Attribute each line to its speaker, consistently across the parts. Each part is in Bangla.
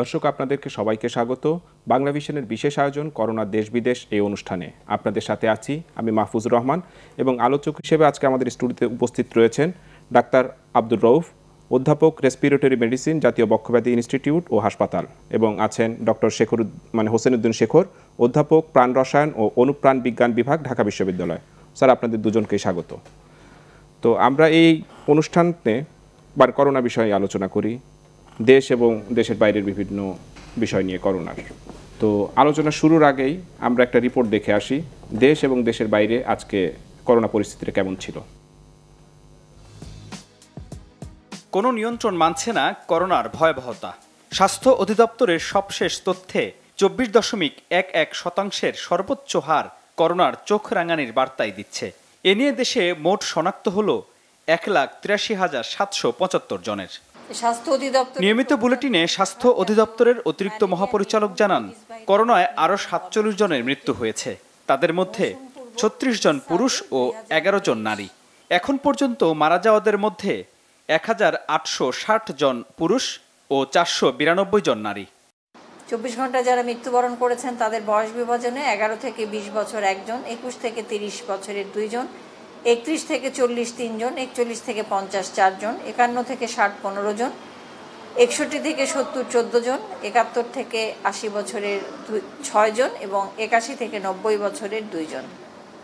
Speaker 1: দর্শক, আপনাদেরকে সবাইকে স্বাগত। বাংলা ভিশনের বিশেষ আয়োজন করোনা দেশ বিদেশ এই অনুষ্ঠানে আপনাদের সাথে আছি আমি মাহফুজুর রহমান, এবং আলোচক হিসেবে আজকে আমাদের স্টুডিওতে উপস্থিত রয়েছেন ডাক্তার আব্দুর রউফ, অধ্যাপক রেসপিরেটরি মেডিসিন, জাতীয় বক্ষব্যাধি ইনস্টিটিউট ও হাসপাতাল, এবং আছেন ডক্টর হোসেনউদ্দিন শেখর, অধ্যাপক প্রাণ রসায়ন ও অনুপ্রাণ বিজ্ঞান বিভাগ, ঢাকা বিশ্ববিদ্যালয়। স্যার, আপনাদের দুজনকেই স্বাগত। তো আমরা এই অনুষ্ঠানে করোনা বিষয়ে আলোচনা করি, দেশ এবং দেশের বাইরের বিভিন্ন বিষয় নিয়ে করোনার। তো আলোচনা শুরুর আগেই আমরা একটা রিপোর্ট দেখে আসি, দেশ এবং দেশের বাইরে আজকে করোনা পরিস্থিতিটা কেমন ছিল।
Speaker 2: কোনো নিয়ন্ত্রণ মানছে না করোনার ভয়াবহতা। স্বাস্থ্য অধিদপ্তরের সবশেষ তথ্যে 24.11% সর্বোচ্চ হার করোনার চোখ রাঙানির বার্তাই দিচ্ছে। এ নিয়ে দেশে মোট শনাক্ত হল 1,83,775 জনের। নিয়মিত বুলেটিনে স্বাস্থ্য অধিদপ্তরের অতিরিক্ত মহাপরিচালক জানান, করোনায় আরও 47 জনের মৃত্যু হয়েছে। তাদের মধ্যে 36 জন পুরুষ ও 11 জন নারী। এখন পর্যন্ত মারা যাওয়াদের মধ্যে 1,860 জন পুরুষ ও 492 জন নারী।
Speaker 3: 24 ঘন্টা যারা মৃত্যুবরণ করেছেন তাদের বয়স বিভাজনে 11 থেকে 20 বছর একজন, 21 থেকে 30 বছরের 2 জন, 31 থেকে 40 3 জন, 41 থেকে 50 4 জন, 51 থেকে 60 15 জন, 61 থেকে 70 14 জন, 71 থেকে 80 বছরের 6 জন এবং 81 থেকে 90 বছরের 2 জন।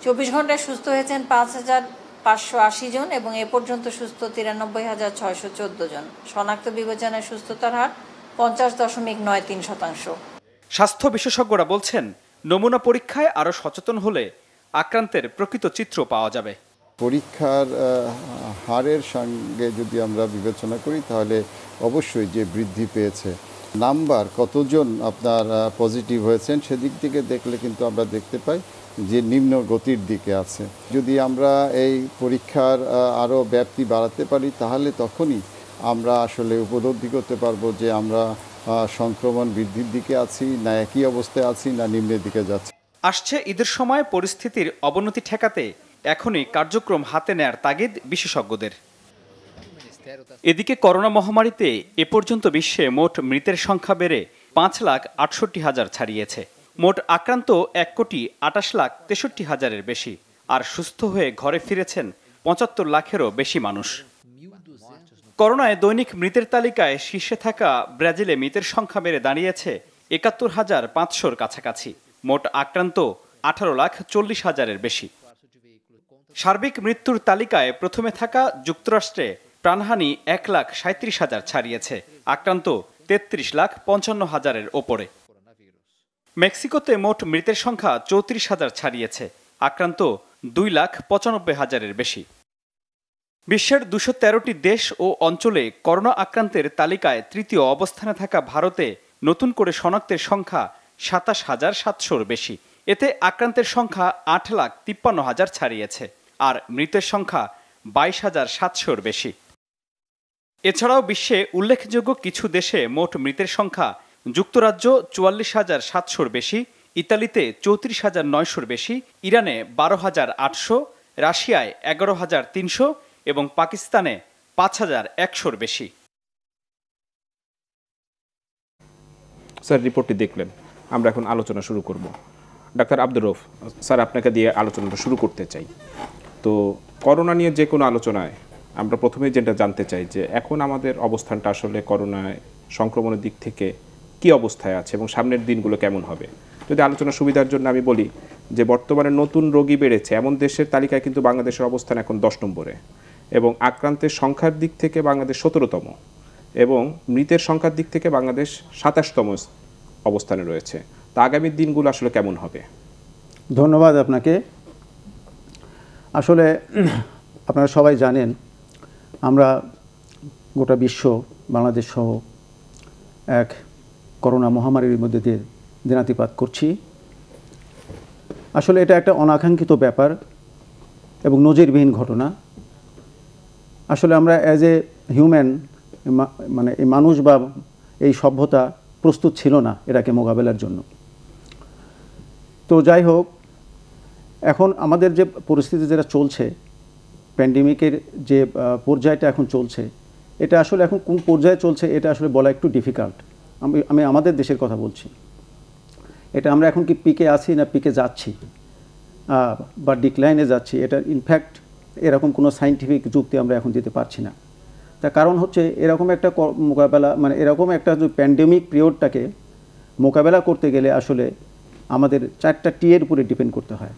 Speaker 3: 24 ঘন্টায় সুস্থ হয়েছেন 5,580 জন এবং এ পর্যন্ত সুস্থ 93,614 জন। শনাক্ত বিবেচনায় সুস্থতার হার 50.93%।
Speaker 2: স্বাস্থ্য বিশেষজ্ঞরা বলছেন, নমুনা পরীক্ষায় আরও সচেতন হলে আক্রান্তের প্রকৃত চিত্র পাওয়া যাবে।
Speaker 4: পরীক্ষার হারের সঙ্গে যদি আমরা বিবেচনা করি তাহলে অবশ্যই যে বৃদ্ধি পেয়েছে নাম্বার, কতজন আপনার পজিটিভ হয়েছেন সেদিক থেকে দেখলে কিন্তু আমরা দেখতে পাই যে নিম্ন গতির দিকে আছে। যদি আমরা এই পরীক্ষার আরও ব্যাপ্তি বাড়াতে পারি তাহলে তখনই আমরা আসলে উপলব্ধি করতে পারবো যে আমরা সংক্রমণ বৃদ্ধির দিকে আছি না একই অবস্থায় আছি না নিম্নের দিকে যাচ্ছি।
Speaker 2: আসছে ঈদের সময় পরিস্থিতির অবনতি ঠেকাতে এখনই কার্যক্রম হাতে নেয়ার তাগিদ বিশেষজ্ঞদের। এদিকে করোনা মহামারীতে এ পর্যন্ত বিশ্বে মোট মৃতের সংখ্যা বেড়ে 5,68,000 ছাড়িয়েছে। মোট আক্রান্ত 1,28,63,000-এর বেশি, আর সুস্থ হয়ে ঘরে ফিরেছেন 75 লাখেরও বেশি মানুষ। করোনায় দৈনিক মৃতের তালিকায় শীর্ষে থাকা ব্রাজিলে মৃতের সংখ্যা বেড়ে দাঁড়িয়েছে 71,500-র কাছাকাছি। মোট আক্রান্ত 18,40,000-এর বেশি। সার্বিক মৃত্যুর তালিকায় প্রথমে থাকা যুক্তরাষ্ট্রে প্রাণহানি 1,37,000 ছাড়িয়েছে, আক্রান্ত 33,55,000-এর ওপরে। মেক্সিকোতে মোট মৃতের সংখ্যা 34,000 ছাড়িয়েছে, আক্রান্ত 2,95,000-এর বেশি। বিশ্বের 213টি দেশ ও অঞ্চলে করোনা আক্রান্তের তালিকায় তৃতীয় অবস্থানে থাকা ভারতে নতুন করে শনাক্তের সংখ্যা 27,700-র বেশি। এতে আক্রান্তের সংখ্যা 8,53,000 ছাড়িয়েছে, আর মৃতের সংখ্যা 22,700-র বেশি। এছাড়াও বিশ্বে উল্লেখযোগ্য কিছু দেশে মোট মৃতের সংখ্যা যুক্তরাজ্য 44,700-র বেশি, ইতালিতে 34,900-র বেশি, ইরানে 12,800, রাশিয়ায় 11,300 এবং পাকিস্তানে 5,100-র বেশি।
Speaker 1: স্যার, রিপোর্টটি দেখলেন, আমরা এখন আলোচনা শুরু করব। ডাক্তার আব্দুর রউফ স্যার, আপনাকে দিয়ে আলোচনাটা শুরু করতে চাই। তো করোনা নিয়ে যে কোনো আলোচনায় আমরা প্রথমেই যেটা জানতে চাই যে এখন আমাদের অবস্থানটা আসলে করোনায় সংক্রমণের দিক থেকে কি অবস্থায় আছে এবং সামনের দিনগুলো কেমন হবে। যদি আলোচনার সুবিধার জন্য আমি বলি যে বর্তমানে নতুন রোগী বেড়েছে এমন দেশের তালিকায় কিন্তু বাংলাদেশের অবস্থান এখন 10 নম্বরে, এবং আক্রান্তের সংখ্যার দিক থেকে বাংলাদেশ 17তম, এবং মৃতের সংখ্যার দিক থেকে বাংলাদেশ 27তম অবস্থানে রয়েছে। তা আগামী দিনগুলো আসলে কেমন হবে?
Speaker 5: ধন্যবাদ আপনাকে। আসলে আপনারা সবাই জানেন আমরা গোটা বিশ্ব, বাংলাদেশ সহ এক করোনা মহামারীর মধ্যে দিয়ে দিনাতিপাত করছি। আসলে এটা একটা অনাকাঙ্ক্ষিত ব্যাপার এবং নজিরবিহীন ঘটনা। আসলে আমরা অ্যাজ এ হিউম্যান, মানে এই মানুষ বা এই সভ্যতা প্রস্তুত ছিল না এটাকে মোকাবেলার জন্য। তো যাই হোক, এখন আমাদের যে পরিস্থিতি যেটা চলছে, প্যান্ডেমিকের যে পর্যায়টা এখন চলছে, এটা আসলে এখন কোন পর্যায়ে চলছে এটা আসলে বলা একটু ডিফিকাল্ট। আমি আমাদের দেশের কথা বলছি। এটা আমরা এখন কি পিকে আছি না পিকে যাচ্ছি বা ডিক্লাইনে যাচ্ছি, এটা ইনফ্যাক্ট এরকম কোনো সায়েন্টিফিক যুক্তি আমরা এখন দিতে পারছি না। তার কারণ হচ্ছে এরকম একটা মোকাবেলা, মানে এরকম একটা প্যান্ডেমিক পিরিয়ডটাকে মোকাবেলা করতে গেলে আসলে আমাদের 4টা টি এর উপরে ডিপেন্ড করতে হয়।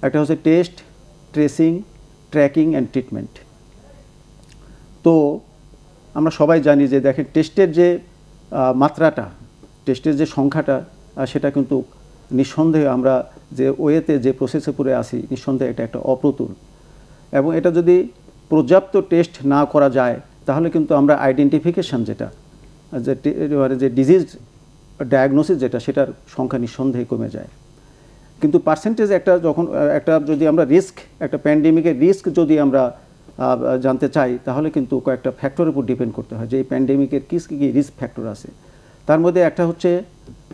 Speaker 5: একটা হচ্ছে test, tracing, tracking and treatment. তো আমরা সবাই জানি যে দেখেন টেস্টের যে মাত্রাটা, টেস্টের যে সংখ্যাটা, সেটা কিন্তু নিঃসন্দেহে আমরা যে ওয়েতে যে প্রসেসে পড়ে আসি, নিঃসন্দেহে এটা একটা অপ্রতুল। এবং এটা যদি পর্যাপ্ত টেস্ট না করা যায় তাহলে কিন্তু আমরা আইডেন্টিফিকেশান যেটা যে ডিজিজ ডায়াগনোসিস যেটা, সেটার সংখ্যা নিঃসন্দেহে কমে যায়। কিন্তু পার্সেন্টেজ একটা যখন একটা যদি আমরা রিস্ক, একটা প্যান্ডেমিকের রিস্ক যদি আমরা জানতে চাই তাহলে কিন্তু কয়েকটা ফ্যাক্টরের উপর ডিপেন্ড করতে হয় যে এই প্যান্ডেমিকের কী কী রিস্ক ফ্যাক্টর আছে। তার মধ্যে একটা হচ্ছে,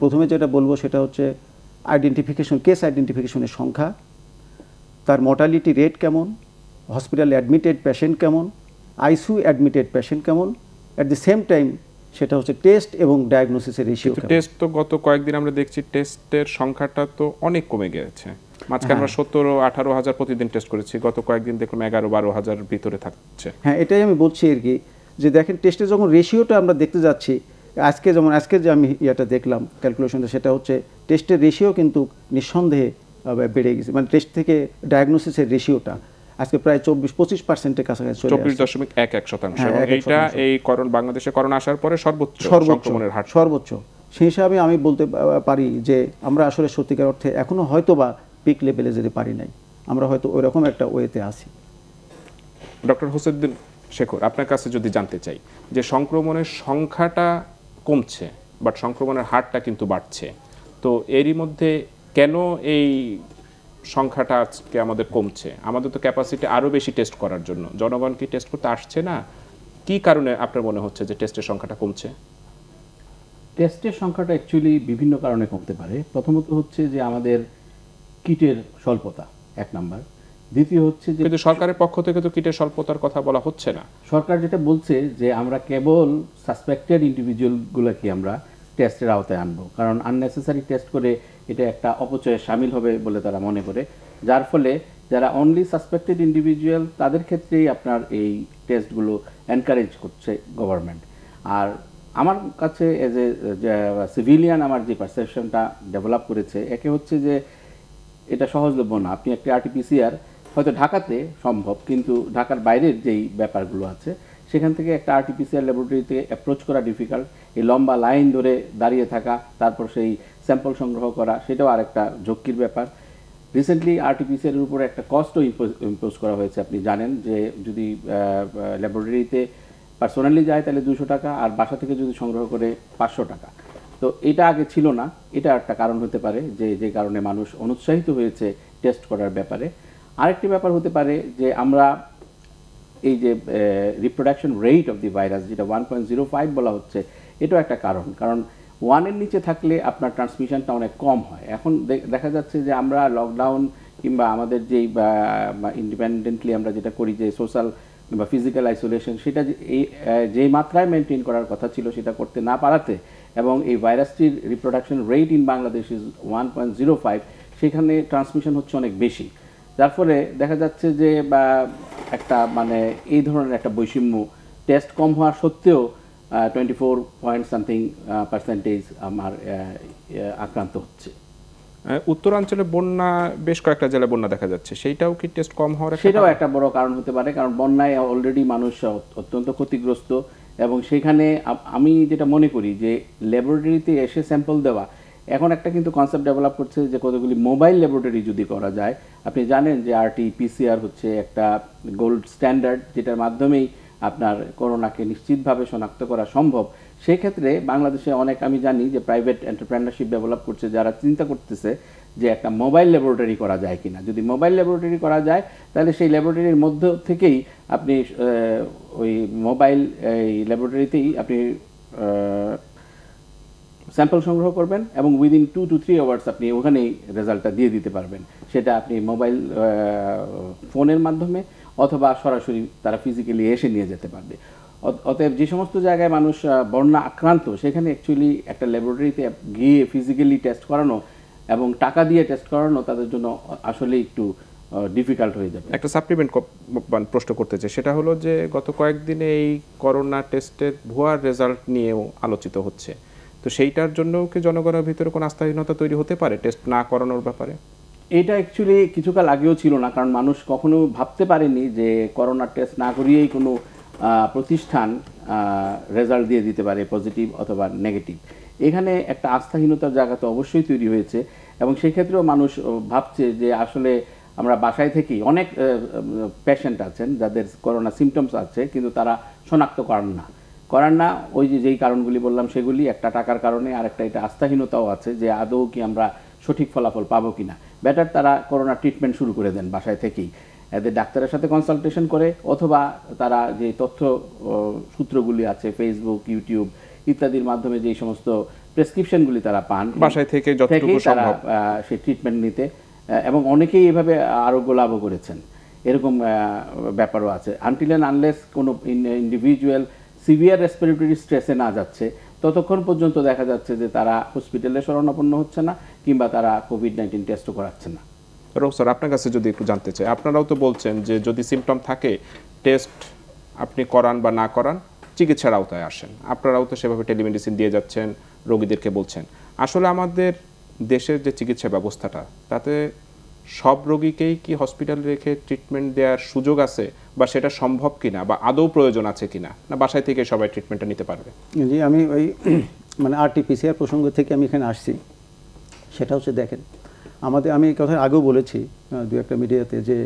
Speaker 5: প্রথমে যেটা বলবো সেটা হচ্ছে আইডেন্টিফিকেশন, কেস আইডেন্টিফিকেশনের সংখ্যা, তার মর্টালিটি রেট কেমন, হসপিটাল অ্যাডমিটেড পেশেন্ট কেমন, আইসিইউ অ্যাডমিটেড পেশেন্ট কেমন, অ্যাট দি সেম টাইম সেটা হচ্ছে টেস্ট এবং ডায়াগনোসিসের রেশিও।
Speaker 1: টেস্ট তো গত কয়েকদিন আমরা দেখছি টেস্টের সংখ্যাটা তো অনেক কমে গেছে। মাঝখানে আমরা 17-18 হাজার প্রতিদিন টেস্ট করেছি, গত কয়েকদিন দেখলাম 11-12 হাজার ভিতরে থাকছে।
Speaker 5: হ্যাঁ, এটাই আমি বলছি আর কি, যে দেখেন টেস্টের যখন রেশিওটা আমরা দেখতে যাচ্ছি, আজকে যে আমি ইয়েটা দেখলাম ক্যালকুলেশনটা, সেটা হচ্ছে টেস্টের রেশিও কিন্তু নিঃসন্দেহে বেড়ে গেছে। মানে টেস্ট থেকে ডায়াগনোসিসের রেশিওটা আজকে প্রায় 24-25%-এর কাছাকাছি চলে আসছে,
Speaker 1: 24.11%। এবং এইটা এই বাংলাদেশে করোনা আসার পরে সর্বোচ্চ সংক্রমণের হার,
Speaker 5: সর্বোচ্চ। সেই হিসাবে আমি বলতে পারি যে আমরা আসলে সত্যিকার অর্থে এখনো হয়তো বা পিক লেভেলে যেতে পারি নাই, আমরা হয়তো ওই রকম একটা ওয়েতে আছি।
Speaker 1: ডক্টর হোসেনউদ্দিন শেখর, আপনার কাছে যদি জানতে চাই যে সংক্রমণের সংখ্যাটা কমছে বাট সংক্রমণের হারটা কিন্তু বাড়ছে, তো এরই মধ্যে কেন এই সংখ্যাটা আজকে আমাদের কমছে? আমাদের তো ক্যাপাসিটি আরও বেশি টেস্ট করার জন্য, জনগণ কি টেস্ট করতে আসছে না? কি কারণে আপনার মনে হচ্ছে যে টেস্টের সংখ্যাটা কমছে?
Speaker 6: টেস্টের সংখ্যাটা অ্যাকচুয়ালি বিভিন্ন কারণে কমতে পারে। প্রথমত হচ্ছে যে আমাদের কিটের স্বল্পতা, এক নাম্বার। দ্বিতীয় হচ্ছে যে
Speaker 1: কিন্তু সরকারের পক্ষ থেকে তো কিটের স্বল্পতার কথা বলা হচ্ছে না।
Speaker 6: সরকার যেটা বলছে যে আমরা কেবল সাসপেক্টেড ইন্ডিভিজুয়ালগুলোকে আমরা টেস্টের আওতায় আনবো, কারণ আননেসেসারি টেস্ট করে এটা একটা অপচয়ে সামিল হবে বলে তারা মনে করে, যার ফলে যারা অনলি সাসপেক্টেড ইন্ডিভিজুয়াল তাদের ক্ষেত্রেই আপনার এই টেস্টগুলো এনকারেজ করছে গভর্নমেন্ট। আর আমার কাছে এজ এ সিভিলিয়ান আমার যে পারসেপশনটা ডেভেলপ করেছে, একে হচ্ছে যে এটা সহজলভ্য না। আপনি একটা আরটিপিসিআর হয়তো ঢাকাতে সম্ভব, কিন্তু ঢাকার বাইরের যেই ব্যাপারগুলো আছে সেখান থেকে একটা আরটিপিসিআর ল্যাবরেটরিতে অ্যাপ্রোচ করা ডিফিকাল্ট। এই লম্বা লাইন ধরে দাঁড়িয়ে থাকা, তারপর সেই স্যাম্পল সংগ্রহ করা, সেটাও আরেকটা ঝক্কির ব্যাপার। রিসেন্টলি আরটিপিসিআরের উপরে একটা কস্টও ইম্পোজ করা হয়েছে। আপনি জানেন যে যদি ল্যাবরেটরিতে পার্সোনালি যায় তাহলে 200 টাকা, আর বাসা থেকে যদি সংগ্রহ করে 500 টাকা। তো এটা আগে ছিল না, এটা একটা কারণ হতে পারে যে কারণে মানুষ অনুৎসাহিত হয়েছে টেস্ট করার ব্যাপারে। আরেকটি ব্যাপার হতে পারে যে আমরা এই যে reproduction rate of the virus, যেটা 1.05 বলা হচ্ছে, এটাও একটা কারণ 1-এর নিচে থাকলে আপনার ট্রান্সমিশনটা অনেক কম হয়। এখন দেখা যাচ্ছে যে আমরা লকডাউন কিংবা আমাদের যেই ইন্ডিপেন্ডেন্টলি আমরা যেটা করি, যে সোশ্যাল কিংবা ফিজিক্যাল আইসোলেশন, সেটা যেই মাত্রায় মেনটেন করার কথা ছিল সেটা করতে না পারাতে, এবং এই ভাইরাসটির reproduction rate in Bangladesh is 1.05, সেখানে ট্রান্সমিশন হচ্ছে অনেক বেশি, যার ফলে দেখা যাচ্ছে যে একটা মানে এই ধরনের একটা বৈষম্য, টেস্ট কম হওয়ার সত্ত্বেও 24% আমার আক্রান্ত হচ্ছে।
Speaker 1: উত্তরাঞ্চলে বন্যা, বেশ কয়েকটা জেলায় বন্যা দেখা যাচ্ছে, সেইটাও কি টেস্ট কম হওয়ার?
Speaker 6: সেটাও একটা বড় কারণ হতে পারে, কারণ বন্যায় অলরেডি মানুষ অত্যন্ত ক্ষতিগ্রস্ত। এবং সেখানে আমি যেটা মনে করি যে ল্যাবরেটরিতে এসে স্যাম্পল দেওয়া, এখন একটা কিন্তু কনসেপ্ট ডেভেলপ করছে যে কতগুলি মোবাইল ল্যাবরেটরি যদি করা যায়। আপনি জানেন যে আরটি-পিসিআর হচ্ছে একটা গোল্ড স্ট্যান্ডার্ড, যেটার মাধ্যমেই আপনার করোনাকে নিশ্চিতভাবে শনাক্ত করা সম্ভব। সেক্ষেত্রে বাংলাদেশে অনেক, আমি জানি যে প্রাইভেট এন্টারপ্রেনারশিপ ডেভেলপ করছে, যারা চিন্তা করতেছে যে একটা মোবাইল ল্যাবরেটরি করা যায় কিনা। যদি মোবাইল ল্যাবরেটরি করা যায় তাহলে সেই ল্যাবরেটরির মধ্য থেকেই আপনি ওই মোবাইল এই ল্যাবরেটরিতেই আপনি স্যাম্পল সংগ্রহ করবেন এবং উইদিন 2 to 3 আওয়ার্স আপনি ওখানেই রেজাল্টটা দিয়ে দিতে পারবেন। সেটা আপনি মোবাইল ফোনের মাধ্যমে অথবা সরাসরি তারা ফিজিক্যালি এসে নিয়ে যেতে পারবে। অতএব যে সমস্ত জায়গায় মানুষ বন্যা আক্রান্ত সেখানে অ্যাকচুয়ালি একটা ল্যাবরেটরিতে গিয়ে ফিজিক্যালি টেস্ট করানো এবং টাকা দিয়ে টেস্ট করানো তাদের জন্য আসলে একটু ডিফিকাল্ট হয়ে যাবে।
Speaker 1: একটা সাপ্লিমেন্ট প্রশ্ন করতে চাই, সেটা হলো যে গত কয়েকদিনে এই করোনা টেস্টের ভুয়া রেজাল্ট নিয়েও আলোচিত হচ্ছে, তো সেইটার জন্য কি জনগণের ভিতরে কোনো আস্থাহীনতা তৈরি হতে পারে টেস্ট না করানোর ব্যাপারে?
Speaker 6: এটা অ্যাকচুয়ালি কিছুকাল আগেও ছিল না, কারণ মানুষ কখনো ভাবতে পারেনি যে করোনা টেস্ট না করিয়েই কোনো প্রতিষ্ঠান রেজাল্ট দিয়ে দিতে পারে পজিটিভ অথবা নেগেটিভ। এখানে একটা আস্থাহীনতার জায়গা তো অবশ্যই তৈরি হয়েছে এবং সেই ক্ষেত্রেও মানুষ ভাবছে যে আসলে আমরা বাসায় থেকেই, অনেক পেশেন্ট আছেন যাদের করোনা সিমটমস আছে কিন্তু তারা শনাক্ত করান না ওই যেই কারণগুলি বললাম সেগুলি, একটা টাকার কারণে, আর একটা এটা আস্থাহীনতাও আছে যে আদৌ কি আমরা সঠিক ফলাফল পাবো কিনা। বেটার তারা করোনা ট্রিটমেন্ট শুরু করে দেন বাসায় থেকেই, এদের ডাক্তারের সাথে কনসালটেশন করে অথবা তারা যে তথ্য সূত্রগুলি আছে ফেসবুক, ইউটিউব ইত্যাদির মাধ্যমে যে সমস্ত প্রেসক্রিপশনগুলি তারা পান
Speaker 1: বাসায় থেকে যতটুকু সম্ভব
Speaker 6: সেই ট্রিটমেন্ট নিতে, এবং অনেকেই এভাবে আরোগ্য লাভও করেছেন, এরকম ব্যাপারও আছে। আনটিল অ্যান্ড আনলেস কোনো ইন্ডিভিজুয়াল সিভিয়ার রেসপিরেটরি স্ট্রেসে না যাচ্ছে ততক্ষণ পর্যন্ত দেখা যাচ্ছে যে তারা হসপিটালে শরণাপন্ন হচ্ছে না কিংবা তারা কোভিড-19 টেস্টও করাচ্ছে না।
Speaker 1: রব স্যার, আপনার কাছে যদি একটু জানতে চাই, আপনারাও তো বলছেন যে যদি সিমটম থাকে টেস্ট আপনি করান বা না করান চিকিৎসার আওতায় আসেন, আপনারাও তো সেভাবে টেলিমেডিসিন দিয়ে যাচ্ছেন, রোগীদেরকে বলছেন। আসলে আমাদের দেশের যে চিকিৎসা ব্যবস্থাটা, তাতে সব রোগীকেই কি হসপিটালে রেখে ট্রিটমেন্ট দেওয়ার সুযোগ আছে বা সেটা সম্ভব কিনা বা আদৌ প্রয়োজন আছে কিনা, না বাসায় থেকে সবাই ট্রিটমেন্টটা নিতে পারবে?
Speaker 5: জি, আমি ওই মানে RT-PCR প্রসঙ্গ থেকে আমি এখানে আসছি। সেটা হচ্ছে দেখেন, আমি এই কথা আগেও বলেছি দু একটা মিডিয়াতে, যে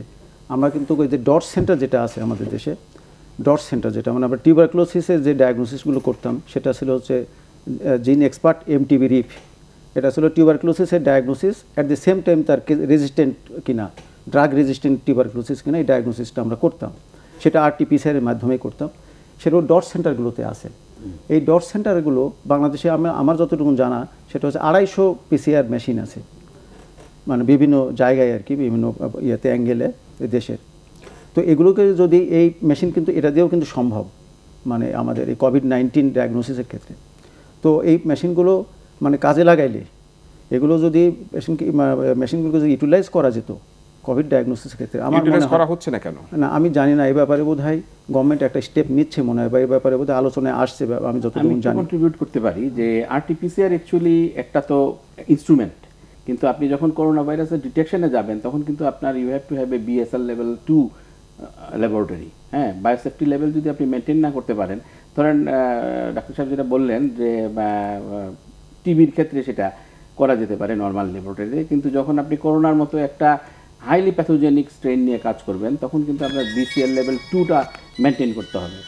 Speaker 5: আমরা কিন্তু ওই যে ডট সেন্টার যেটা আছে আমাদের দেশে, ডট সেন্টার যেটা মানে আমরা টিউবারক্লোসিসের যে ডায়াগনোসিসগুলো করতাম সেটা ছিল হচ্ছে জিন এক্সপার্ট MTB রিপ। এটা ছিল টিউবারক্লোসিসের diagnosis, at the same time তার রেজিস্ট্যান্ট কিনা, ড্রাগ রেজিস্ট্যান্ট টিউবারক্লোসিস কিনা, এই ডায়াগনোসিসটা আমরা করতাম। সেটা RT-PCR এর মাধ্যমেই করতাম। সেটাও ডট সেন্টারগুলোতে আছে। এই ডট সেন্টারগুলো বাংলাদেশে আমার যতটুকু জানা সেটা হচ্ছে 250 PCR মেশিন আছে, মানে বিভিন্ন জায়গায় আর কি, বিভিন্ন ইয়েতে অ্যাঙ্গেলে দেশের। তো এগুলোকে যদি এই মেশিন কিন্তু এটা দিয়েও কিন্তু সম্ভব, মানে আমাদের এই কোভিড-19 ডায়াগনোসিসের ক্ষেত্রে। তো এই মেশিনগুলো মানে কাজে লাগাইলে, এগুলো যদি মেশিনগুলোকে যদি ইউটিলাইজ করা যেত কোভিড ডায়াগনোসিসের ক্ষেত্রে, আমার মনে হয়
Speaker 1: করা হচ্ছে না কেন
Speaker 5: না আমি জানি না, এই ব্যাপারে বোধহয় গভর্নমেন্ট একটা স্টেপ নিচ্ছে মনে হয়, বা এই ব্যাপারে বোধহয় আলোচনায় আসছে আমি যতটুকু জানি।
Speaker 6: কন্ট্রিবিউট করতে পারি যে RT-PCR অ্যাকচুয়ালি একটা তো ইনস্ট্রুমেন্ট, কিন্তু আপনি যখন করোনা ভাইরাসের ডিটেকশনে যাবেন তখন কিন্তু আপনার you have to have a BSL level 2 laboratory. হ্যাঁ, বায়োসেফটি লেভেল যদি আপনি মেনটেন না করতে পারেন, ধরেন ডাক্তার সাহেব যেটা বললেন যে টিবির ক্ষেত্রে সেটা করা যেতে পারে নর্মাল ল্যাবরেটরিতে, কিন্তু যখন আপনি করোনার মতো একটা হাইলি প্যাথোজেনিক স্ট্রেন নিয়ে কাজ করবেন তখন কিন্তু আপনার BCL লেভেল 2টা মেনটেন করতে হবে।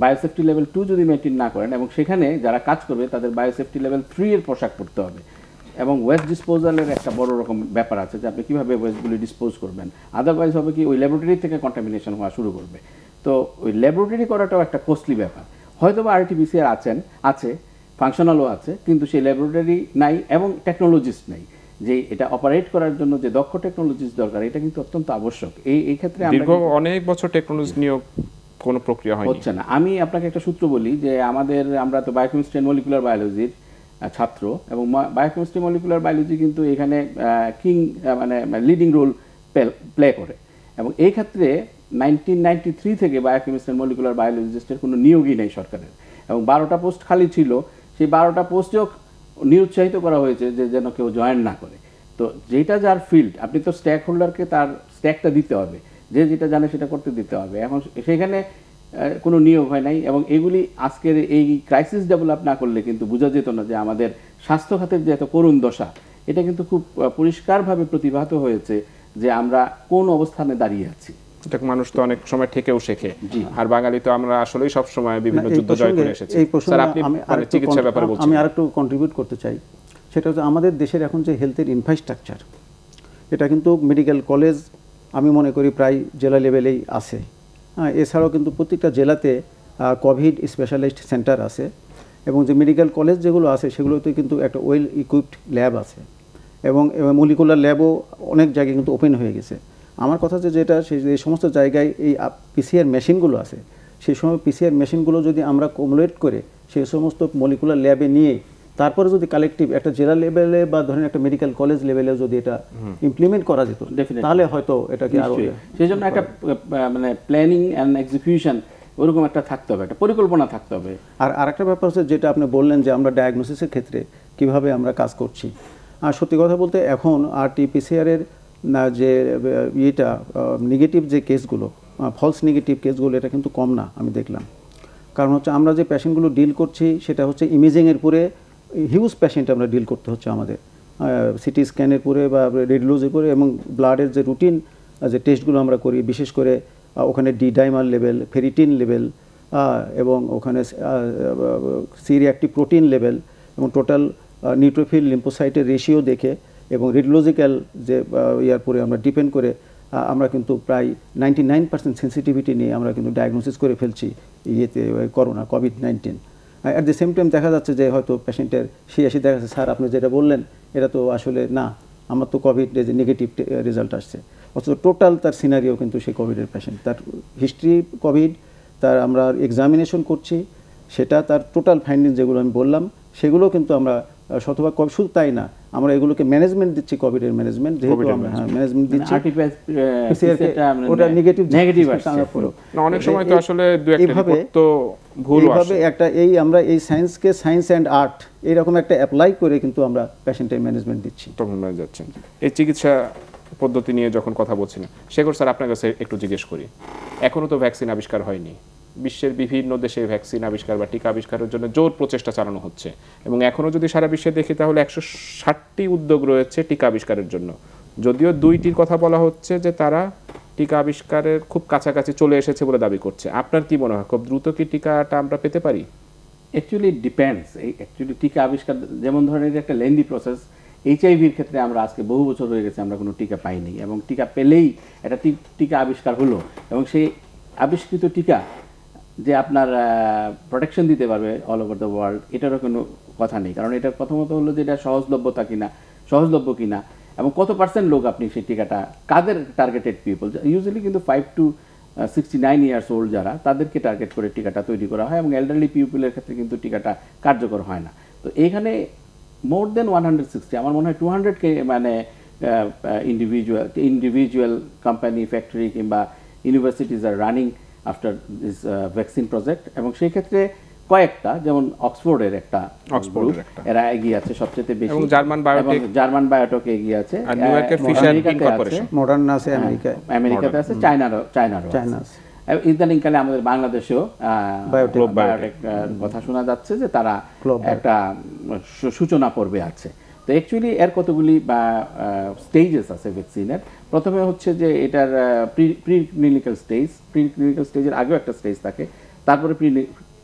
Speaker 6: বায়োসেফটি লেভেল 2 যদি মেনটেন না করেন, এবং সেখানে যারা কাজ করবে তাদের বায়োসেফটি লেভেল 3 এর পোশাক পরতে হবে, এবং ওয়েস্ট ডিসপোজালের একটা বড় রকম ব্যাপার আছে যে আপনি কীভাবে ওয়েস্টগুলি ডিসপোজ করবেন, আদারওয়াইজ হবে কি ওই ল্যাবরেটরি থেকে কন্টামিনেশন হওয়া শুরু করবে। তো ওই ল্যাবরেটরি করাটাও একটা কস্টলি ব্যাপার। হয়তো বা RT-PCR আছে, ফাংশনালও আছে, কিন্তু সেই ল্যাবরেটরি নাই এবং টেকনোলজিস্ট নাই, যে এটা অপারেট করার জন্য যে দক্ষ টেকনোলজিস্ট দরকার, এটা কিন্তু অত্যন্ত আবশ্যক। এই ক্ষেত্রে
Speaker 1: অনেক বছর টেকনোলজি নিয়োগ কোনো প্রক্রিয়া হচ্ছে
Speaker 6: না। আমি আপনাকে একটা সূত্র বলি যে আমরা তো বায়োকেমিস্ট্রি এন্ড মলিকুলার বায়োলজির ছাত্র, এবং বায়োকেমিস্ট্রি মলিকুলার বায়োলজি কিন্তু এখানে মানে লিডিং রোল প্লে করে, এবং এই ক্ষেত্রে 1993 থেকে বায়োকেমিস্ট্রি এন্ড মলিকুলার বায়োলজিস্টের কোনো নিয়োগই নেই সরকারের, এবং 12টা পোস্ট খালি ছিল। সেই 12টা পোস্টেও নিরুৎসাহিত করা হয়েছে যে যেন কেউ জয়েন না করে। তো যেটা যার ফিল্ড, আপনি তো স্ট্যাক হোল্ডারকে তার স্ট্যাকটা দিতে হবে, যে যেটা জানে সেটা করতে দিতে হবে। এখন সেখানে কোনো নিয়োগ হয় নাই, এবং এগুলি আজকের এই ক্রাইসিস ডেভেলপ না করলে কিন্তু বোঝা যেত না যে আমাদের স্বাস্থ্য খাতের যে এত করুণ দশা, এটা কিন্তু খুব পরিষ্কারভাবে প্রতিভাত হয়েছে যে আমরা কোন অবস্থানে দাঁড়িয়ে আছি।
Speaker 1: মানুষ তো অনেক সময় থেকেও শেখে, আর বাঙালি তো আমরা আসলেই সব সময় বিভিন্ন যুদ্ধ জয় করে এসেছি। স্যার, আপনি চিকিৎসার ব্যাপারে বলছেন,
Speaker 5: আমি আরেকটু কন্ট্রিবিউট করতে চাই। সেটা হচ্ছে আমাদের দেশের এখন যে হেলথের ইনফ্রাস্ট্রাকচার, এটা কিন্তু মেডিকেল কলেজ আমি মনে করি প্রায় জেলা লেভেলেই আছে। হ্যাঁ, এছাড়াও কিন্তু প্রত্যেকটা জেলাতে কোভিড স্পেশালিস্ট সেন্টার আছে, এবং যে মেডিকেল কলেজ যেগুলো আছে সেগুলোতে কিন্তু একটা ওয়েল ইকুইপড ল্যাব আছে, এবং মলিকুলার ল্যাবও অনেক জায়গায় কিন্তু ওপেন হয়ে গেছে। আমার কথা যে যেটা এই সমস্ত জায়গায় এই পিসিআর মেশিনগুলো আছে, সেই সময় পিসিআর মেশিনগুলো যদি আমরা কমুলেট করে সেই সমস্ত মলিকুলার ল্যাবে নিয়ে তারপরে যদি কালেকটিভ একটা জেলা লেভেলে বা ধরেন একটা মেডিকেল কলেজ লেভেলে যদি এটা ইমপ্লিমেন্ট করা যেত, তাহলে হয়তো এটাকে আরো
Speaker 6: সেই জন্য একটা মানে প্ল্যানিং অ্যান্ড এক্সিকিউশন ওরকম একটা থাকতে হবে, একটা পরিকল্পনা থাকতে হবে।
Speaker 5: আর আরেকটা ব্যাপার হচ্ছে যেটা আপনি বললেন যে আমরা ডায়াগনোসিসের ক্ষেত্রে কিভাবে আমরা কাজ করছি। আর সত্যি কথা বলতে এখন RT-PCR এর যে ইয়েটা নেগেটিভ যে কেসগুলো, ফলস নেগেটিভ কেসগুলো, এটা কিন্তু কম না আমি দেখলাম। কারণ হচ্ছে আমরা যে পেশেন্টগুলো ডিল করছি সেটা হচ্ছে ইমেজিংয়ের পরে হিউজ পেশেন্ট আমরা ডিল করতে হচ্ছে আমাদের, সিটি স্ক্যানের পরে বা রেডিওলজির পরে, এবং ব্লাডের যে রুটিন যে টেস্টগুলো আমরা করি, বিশেষ করে ওখানে ডি-ডাইমার লেভেল, ফেরিটিন লেভেল, এবং ওখানে সি রিঅ্যাক্টিভ প্রোটিন লেভেল, এবং টোটাল নিউট্রোফিল লিম্ফোসাইটের রেশিও দেখে এবং রেডিওলজিক্যাল যে ইয়ার পরে আমরা ডিপেন্ড করে আমরা কিন্তু প্রায় 99% সেন্সিটিভিটি নিয়ে আমরা কিন্তু ডায়াগনোসিস করে ফেলছি ইয়েতে corona COVID-19. At the same time দেখা যাচ্ছে যে হয়তো পেশেন্টের এসে দেখা যাচ্ছে স্যার আপনি যেটা বললেন এটা তো আসলে না, আমার তো কোভিড নেগেটিভ রেজাল্ট আসছে, অথচ টোটাল তার সিনারিও কিন্তু সেই কোভিডের পেশেন্ট, তার হিস্ট্রি কোভিড, তার আমরা এক্সামিনেশন করছি, সেটা তার টোটাল ফাইন্ডিং যেগুলো আমি বললাম সেগুলো কিন্তু আমরা শতভাগ, শুধু তাই না আমরা এগুলোকে ম্যানেজমেন্ট দিচ্ছি, কোভিডের ম্যানেজমেন্ট, যেহেতু আমরা ম্যানেজমেন্ট দিচ্ছি, ওটা নেগেটিভ আসছে।
Speaker 1: অনেক সময় তো আসলে দুই একটা রিপোর্ট তো ভুল আসে।
Speaker 5: এইভাবে একটা আমরা এই সায়েন্সকে সায়েন্স অ্যান্ড আর্ট এইরকম একটা অ্যাপ্লাই করে কিন্তু আমরা পেশেন্টের ম্যানেজমেন্ট দিচ্ছি।
Speaker 1: তখন হয়ে যাচ্ছেন এই চিকিৎসা পদ্ধতি নিয়ে যখন কথা বলছিলেন, শেখর স্যার আপনার কাছে একটু জিজ্ঞেস করি, এখনো তো ভ্যাকসিন আবিষ্কার হয়নি, বিশ্বের বিভিন্ন দেশে ভ্যাকসিন আবিষ্কার বা টিকা আবিষ্কারের জন্য জোর প্রচেষ্টা চালানো হচ্ছে, এবং এখনও যদি সারা বিশ্বে দেখি তাহলে 160টি উদ্যোগ রয়েছে টিকা আবিষ্কারের জন্য, যদিও 2টির কথা বলা হচ্ছে যে তারা টিকা আবিষ্কারের খুব কাছাকাছি চলে এসেছে বলে দাবি করছে। আপনার কি মনে হয় খুব দ্রুত কি টিকাটা আমরা পেতে পারি?
Speaker 6: Actually depends. অ্যাকচুয়ালি টিকা আবিষ্কার যেমন ধরনের একটা লেন্দি প্রসেস, এইচআইভির ক্ষেত্রে আমরা আজকে বহু বছর হয়ে গেছে আমরা কোনো টিকা পাইনি, এবং টিকা পেলেই একটা টিকা আবিষ্কার হলো, এবং সেই আবিষ্কৃত টিকা যে আপনার প্রোটেকশন দিতে পারবে অল ওভার দ্য ওয়ার্ল্ড, এটারও কোনো কথা নেই। কারণ এটা প্রথমত হলো যে এটা সহজলভ্য কিনা, এবং কত পার্সেন্ট লোক আপনি সেই টিকাটা, কাদের টার্গেটেড পিপল, ইউজুয়ালি কিন্তু 5 to 69 ইয়ার্স ওল্ড যারা, তাদেরকে টার্গেট করে টিকাটা তৈরি করা হয়, এবং এল্ডারলি পিপলের ক্ষেত্রে কিন্তু টিকাটা কার্যকর হয় না। তো এইখানে মোর দেন 160, আমার মনে হয় 200কে মানে ইন্ডিভিজুয়াল কোম্পানি, ফ্যাক্টরি কিংবা universities are running after this vaccine project, এবং সেই ক্ষেত্রে কয়েকটা, যেমন অক্সফোর্ডের একটা এরা এগিয়ে আছে সবচেয়ে বেশি, এবং জার্মান বায়োটেক এগিয়ে আছে,
Speaker 5: মডার্না আছে,
Speaker 6: আমেরিকাতে আছে, চায়নারও আছে। ইদানিংকালে আমাদের বাংলাদেশেও বায়োটেক কথা শোনা যাচ্ছে যে তারা একটা সূচনা পর্বে আছে। তো অ্যাকচুয়ালি এর কতগুলি স্টেজেস আছে ভ্যাকসিনের। প্রথমে হচ্ছে যে এটার প্রি ক্লিনিক্যাল স্টেজের আগেও একটা স্টেজ থাকে, তারপরে প্রি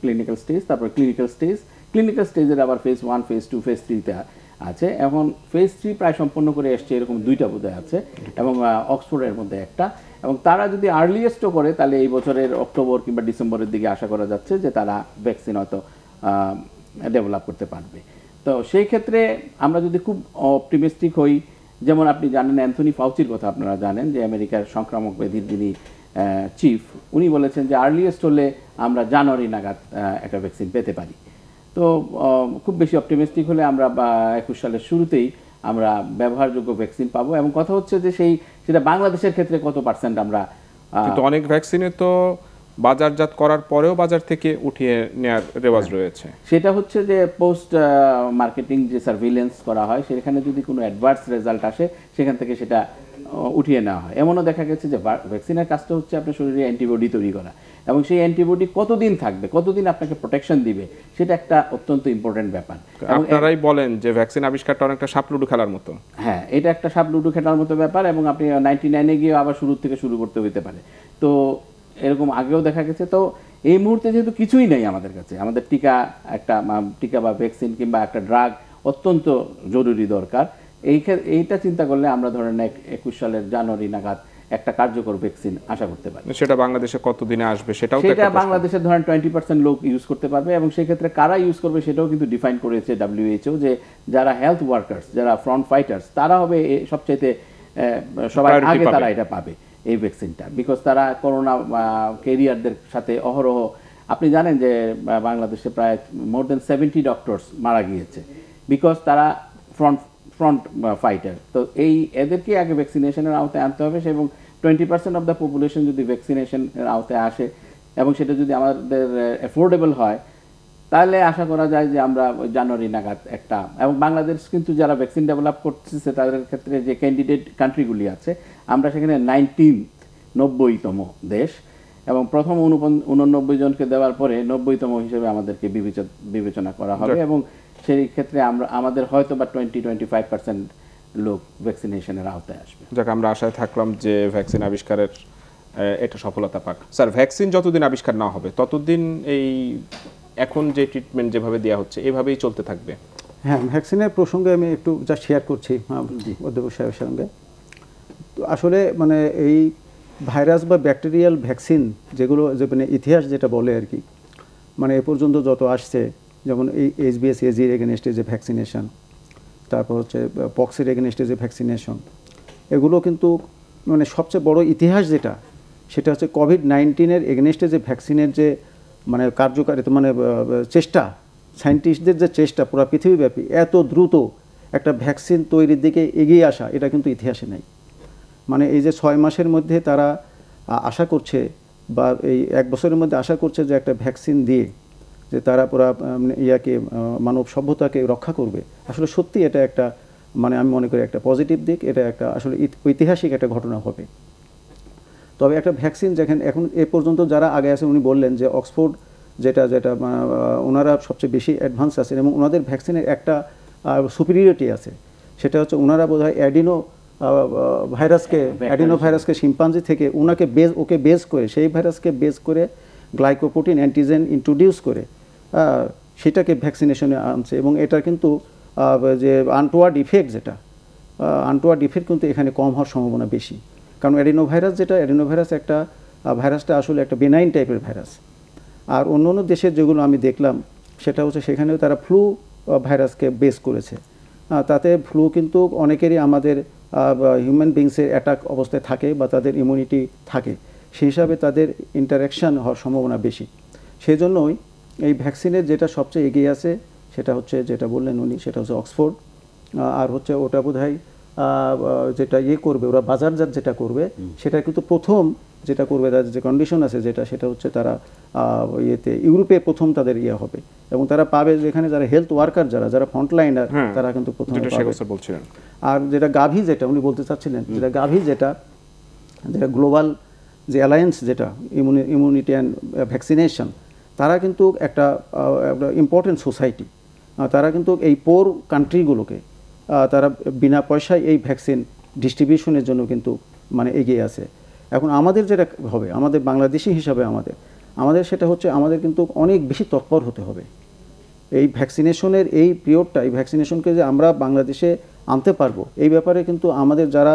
Speaker 6: ক্লিনিক্যাল স্টেজ, তারপরে ক্লিনিক্যাল স্টেজের আবার ফেজ 1, ফেজ 2, ফেজ 3তে আছে। এখন ফেজ 3 প্রায় সম্পন্ন করে এসছে, এরকম 2টা বোধহয় আছে, এবং অক্সফোর্ডের মধ্যে একটা, এবং তারা যদি আর্লিয়েস্টও করে তাহলে এই বছরের অক্টোবর কিংবা ডিসেম্বরের দিকে আশা করা যাচ্ছে যে তারা ভ্যাকসিন হয়তো ডেভেলপ করতে পারবে। তো সেই ক্ষেত্রে আমরা যদি খুব অপটিমিস্টিক হই, যেমন আপনি জানেন অ্যান্থনি ফাউচির কথা আপনারা জানেন, যে আমেরিকার সংক্রামক ব্যাধির যিনি চিফ, উনি বলেছেন যে আর্লিয়েস্ট হলে আমরা জানুয়ারি নাগাদ একটা ভ্যাকসিন পেতে পারি। তো খুব বেশি অপটিমিস্টিক হলে আমরা 21 সালের শুরুতেই আমরা ব্যবহারযোগ্য ভ্যাকসিন পাবো, এবং কথা হচ্ছে যে সেটা বাংলাদেশের ক্ষেত্রে কত পার্সেন্ট আমরা,
Speaker 1: কিন্তু অনেক ভ্যাকসিনে তো বাজারজাত করার পরেও বাজার থেকে উঠিয়ে নেওয়ার রেওয়াজ রয়েছে।
Speaker 6: সেটা হচ্ছে যে পোস্ট মার্কেটিং যে সার্ভিলেন্স করা হয়, সেখানে যদি কোনো অ্যাডভার্স রেজাল্ট আসে সেখান থেকে সেটা উঠিয়ে নেওয়া হয়। এমনও দেখা গেছে যে ভ্যাকসিনের কাজটা হচ্ছে আপনার শরীরে অ্যান্টিবডি তৈরি করা, এবং সেই অ্যান্টিবডি কতদিন থাকবে, কতদিন আপনাকে প্রোটেকশন দিবে, সেটা একটা অত্যন্ত ইম্পর্টেন্ট ব্যাপার।
Speaker 1: আপনারাই বলেন যে ভ্যাকসিন আবিষ্কারটা অনেকটা সাপলুডু খেলার মতো।
Speaker 6: হ্যাঁ, এটা একটা সাপলুডু খেলার মতো ব্যাপার, এবং আপনি 99-এ গিয়ে আবার শুরু থেকে শুরু করতে হইতে পারে। তো এরকম আগেও দেখা গেছে। তো এই মুহূর্তে যেহেতু কিছুই নেই আমাদের কাছে, আমাদের টিকা বা ভ্যাকসিন কিংবা একটা ড্রাগ অত্যন্ত জরুরি দরকার। এইটা চিন্তা করলে আমরা ধরেন 21 সালের জানুয়ারি নাগাদ একটা কার্যকর ভ্যাকসিন আশা করতে পারি।
Speaker 1: সেটা বাংলাদেশে কতদিনে আসবে সেটাও তো
Speaker 6: সেটা বাংলাদেশে ধরেন 20% লোক ইউজ করতে পারবে, এবং সেই ক্ষেত্রে কারা ইউজ করবে সেটাও কিন্তু ডিফাইন করেছে WHO, যে যারা হেলথ ওয়ার্কার্স, যারা ফ্রন্ট ফাইটার্স, তারা হবে সবচেয়ে সবাই আগে তারা এটা পাবে এই ভ্যাকসিনটা, বিকজ তারা করোনা ক্যারিয়ারদের সাথে অহরহ, আপনি জানেন যে বাংলাদেশে প্রায় মোর দেন 70 ডক্টরস মারা গিয়েছে বিকজ তারা ফ্রন্ট ফাইটার। তো এদেরকে আগে ভ্যাকসিনেশনের আওতায় আনতে হবে, এবং 20% অফ দ্য পপুলেশন যদি ভ্যাকসিনেশনের আওতায় আসে এবং সেটা যদি আমাদের অ্যাফোর্ডেবল হয়, তাহলে আশা করা যায় যে আমরা জানুয়ারি নাগাদ একটা, এবং বাংলাদেশ কিন্তু যারা ভ্যাকসিন ডেভেলপ করতেছে তাদের ক্ষেত্রে যে ক্যান্ডিডেট কান্ট্রিগুলি আছে, আমরা সেখানে 90তম দেশ, এবং প্রথম 89 জনকে দেওয়ার পরে 90তম হিসেবে আমাদেরকে বিবেচনা করা হবে, এবং সেই ক্ষেত্রে আমাদের হয়তো বা 20-25% লোক ভ্যাকসিনেশনের আওতায় আসবে।
Speaker 1: যাক, আমরা আশায় থাকলাম যে ভ্যাকসিন আবিষ্কারের এটা সফলতা পাক। স্যার, ভ্যাকসিন যতদিন আবিষ্কার না হবে ততদিন এই এখন যে ট্রিটমেন্ট যেভাবে দেওয়া হচ্ছে এভাবেই চলতে থাকবে?
Speaker 5: হ্যাঁ, ভ্যাকসিনের প্রসঙ্গে আমি একটু যা শেয়ার করছি অধ্যাপক সাহেবের সঙ্গে। তো আসলে মানে এই ভাইরাস বা ব্যাকটেরিয়াল ভ্যাকসিন যেগুলো, যে মানে ইতিহাস যেটা বলে আর কি, মানে এ পর্যন্ত যত আসছে, যেমন এই HBS-AG-র এগেনস্টে যে ভ্যাকসিনেশন, তারপর হচ্ছে পক্সের এগেনস্টে যে ভ্যাকসিনেশন, এগুলো কিন্তু মানে সবচেয়ে বড় ইতিহাস যেটা, সেটা হচ্ছে কোভিড-19-এর এগেনস্টে যে ভ্যাকসিনের যে মানে কার্যকারিতা, মানে চেষ্টা, সায়েন্টিস্টদের যে চেষ্টা পুরো পৃথিবীব্যাপী, এত দ্রুত একটা ভ্যাকসিন তৈরির দিকে এগিয়ে আসা, এটা কিন্তু ইতিহাসে নেই। মানে এই যে 6 মাসের মধ্যে তারা আশা করছে, বা এই 1 বছরের মধ্যে আশা করছে যে একটা ভ্যাকসিন দিয়ে যে তারা পুরো মানব সভ্যতাকে রক্ষা করবে, আসলে সত্যি এটা একটা, মানে আমি মনে করি একটা পজিটিভ দিক, এটা একটা আসলে ঐতিহাসিক একটা ঘটনা হবে। তবে একটা ভ্যাকসিন যেখানে এখন এ পর্যন্ত যারা আগে আছেন, উনি বললেন যে অক্সফোর্ড যেটা ওনারা সবচেয়ে বেশি অ্যাডভান্স আছেন, এবং ওনাদের ভ্যাকসিনের একটা সুপিরিয়রিটি আছে, সেটা হচ্ছে ওনারা বোধহয় অ্যাডিনো ভাইরাসকে শিম্পাঞ্জি থেকে ওকে বেস করে, সেই ভাইরাসকে বেস করে গ্লাইকোপ্রোটিন অ্যান্টিজেন ইন্ট্রোডিউস করে সেটাকে ভ্যাকসিনেশনে আনছে, এবং এটা কিন্তু যে আনটোয়ার্ড ইফেক্ট, যেটা আনটোয়ার্ড ইফেক্ট কিন্তু এখানে কম হওয়ার সম্ভাবনা বেশি। কারণ অ্যাডিনোভাইরাস একটা ভাইরাসটা আসলে একটা বেনাইন টাইপের ভাইরাস। আর অন্য দেশের যেগুলো আমি দেখলাম, সেটা হচ্ছে সেখানেও তারা ফ্লু ভাইরাসকে বেস করেছে। তাতে ফ্লু কিন্তু অনেকেরই আমাদের হিউম্যান বিংসের অ্যাটাক অবস্থায় থাকে, বা তাদের ইমিউনিটি থাকে, সেই হিসাবে তাদের ইন্টারাকশান হওয়ার সম্ভাবনা বেশি। সেই জন্যই এই ভ্যাকসিনের যেটা সবচেয়ে এগিয়ে আছে, সেটা হচ্ছে যেটা বললেন উনি, সেটা হচ্ছে অক্সফোর্ড। আর হচ্ছে ওটা বোধহয় যেটা করবে, ওরা বাজারজাত যেটা করবে, সেটা কিন্তু প্রথম যেটা করবে, তাদের যে কন্ডিশন আছে সেটা হচ্ছে তারা ইউরোপে প্রথম তাদের হবে, এবং তারা পাবে যেখানে যারা হেলথ ওয়ার্কার, যারা ফ্রন্টলাইনার, তারা কিন্তু প্রথম পাবে। আর যেটা গাভি, যেটা উনি বলতে চাচ্ছিলেন, যেটা গাভি, যেটা গ্লোবাল যে অ্যালায়েন্স, যেটা ইমিউনিটি অ্যান্ড ভ্যাকসিনেশন, তারা কিন্তু একটা ইম্পর্টেন্ট সোসাইটি। তারা কিন্তু এই পোর কান্ট্রিগুলোকে তারা বিনা পয়সায় এই ভ্যাকসিন ডিস্ট্রিবিউশনের জন্য কিন্তু মানে এগিয়ে আছে। এখন আমাদের যেটা হবে, আমাদের বাংলাদেশি হিসাবে আমাদের সেটা হচ্ছে আমাদের কিন্তু অনেক বেশি তৎপর হতে হবে এই ভ্যাকসিনেশনের এই পিরিয়ডটা, এই ভ্যাকসিনেশনকে যে আমরা বাংলাদেশে আনতে পারবো, এই ব্যাপারে কিন্তু আমাদের যারা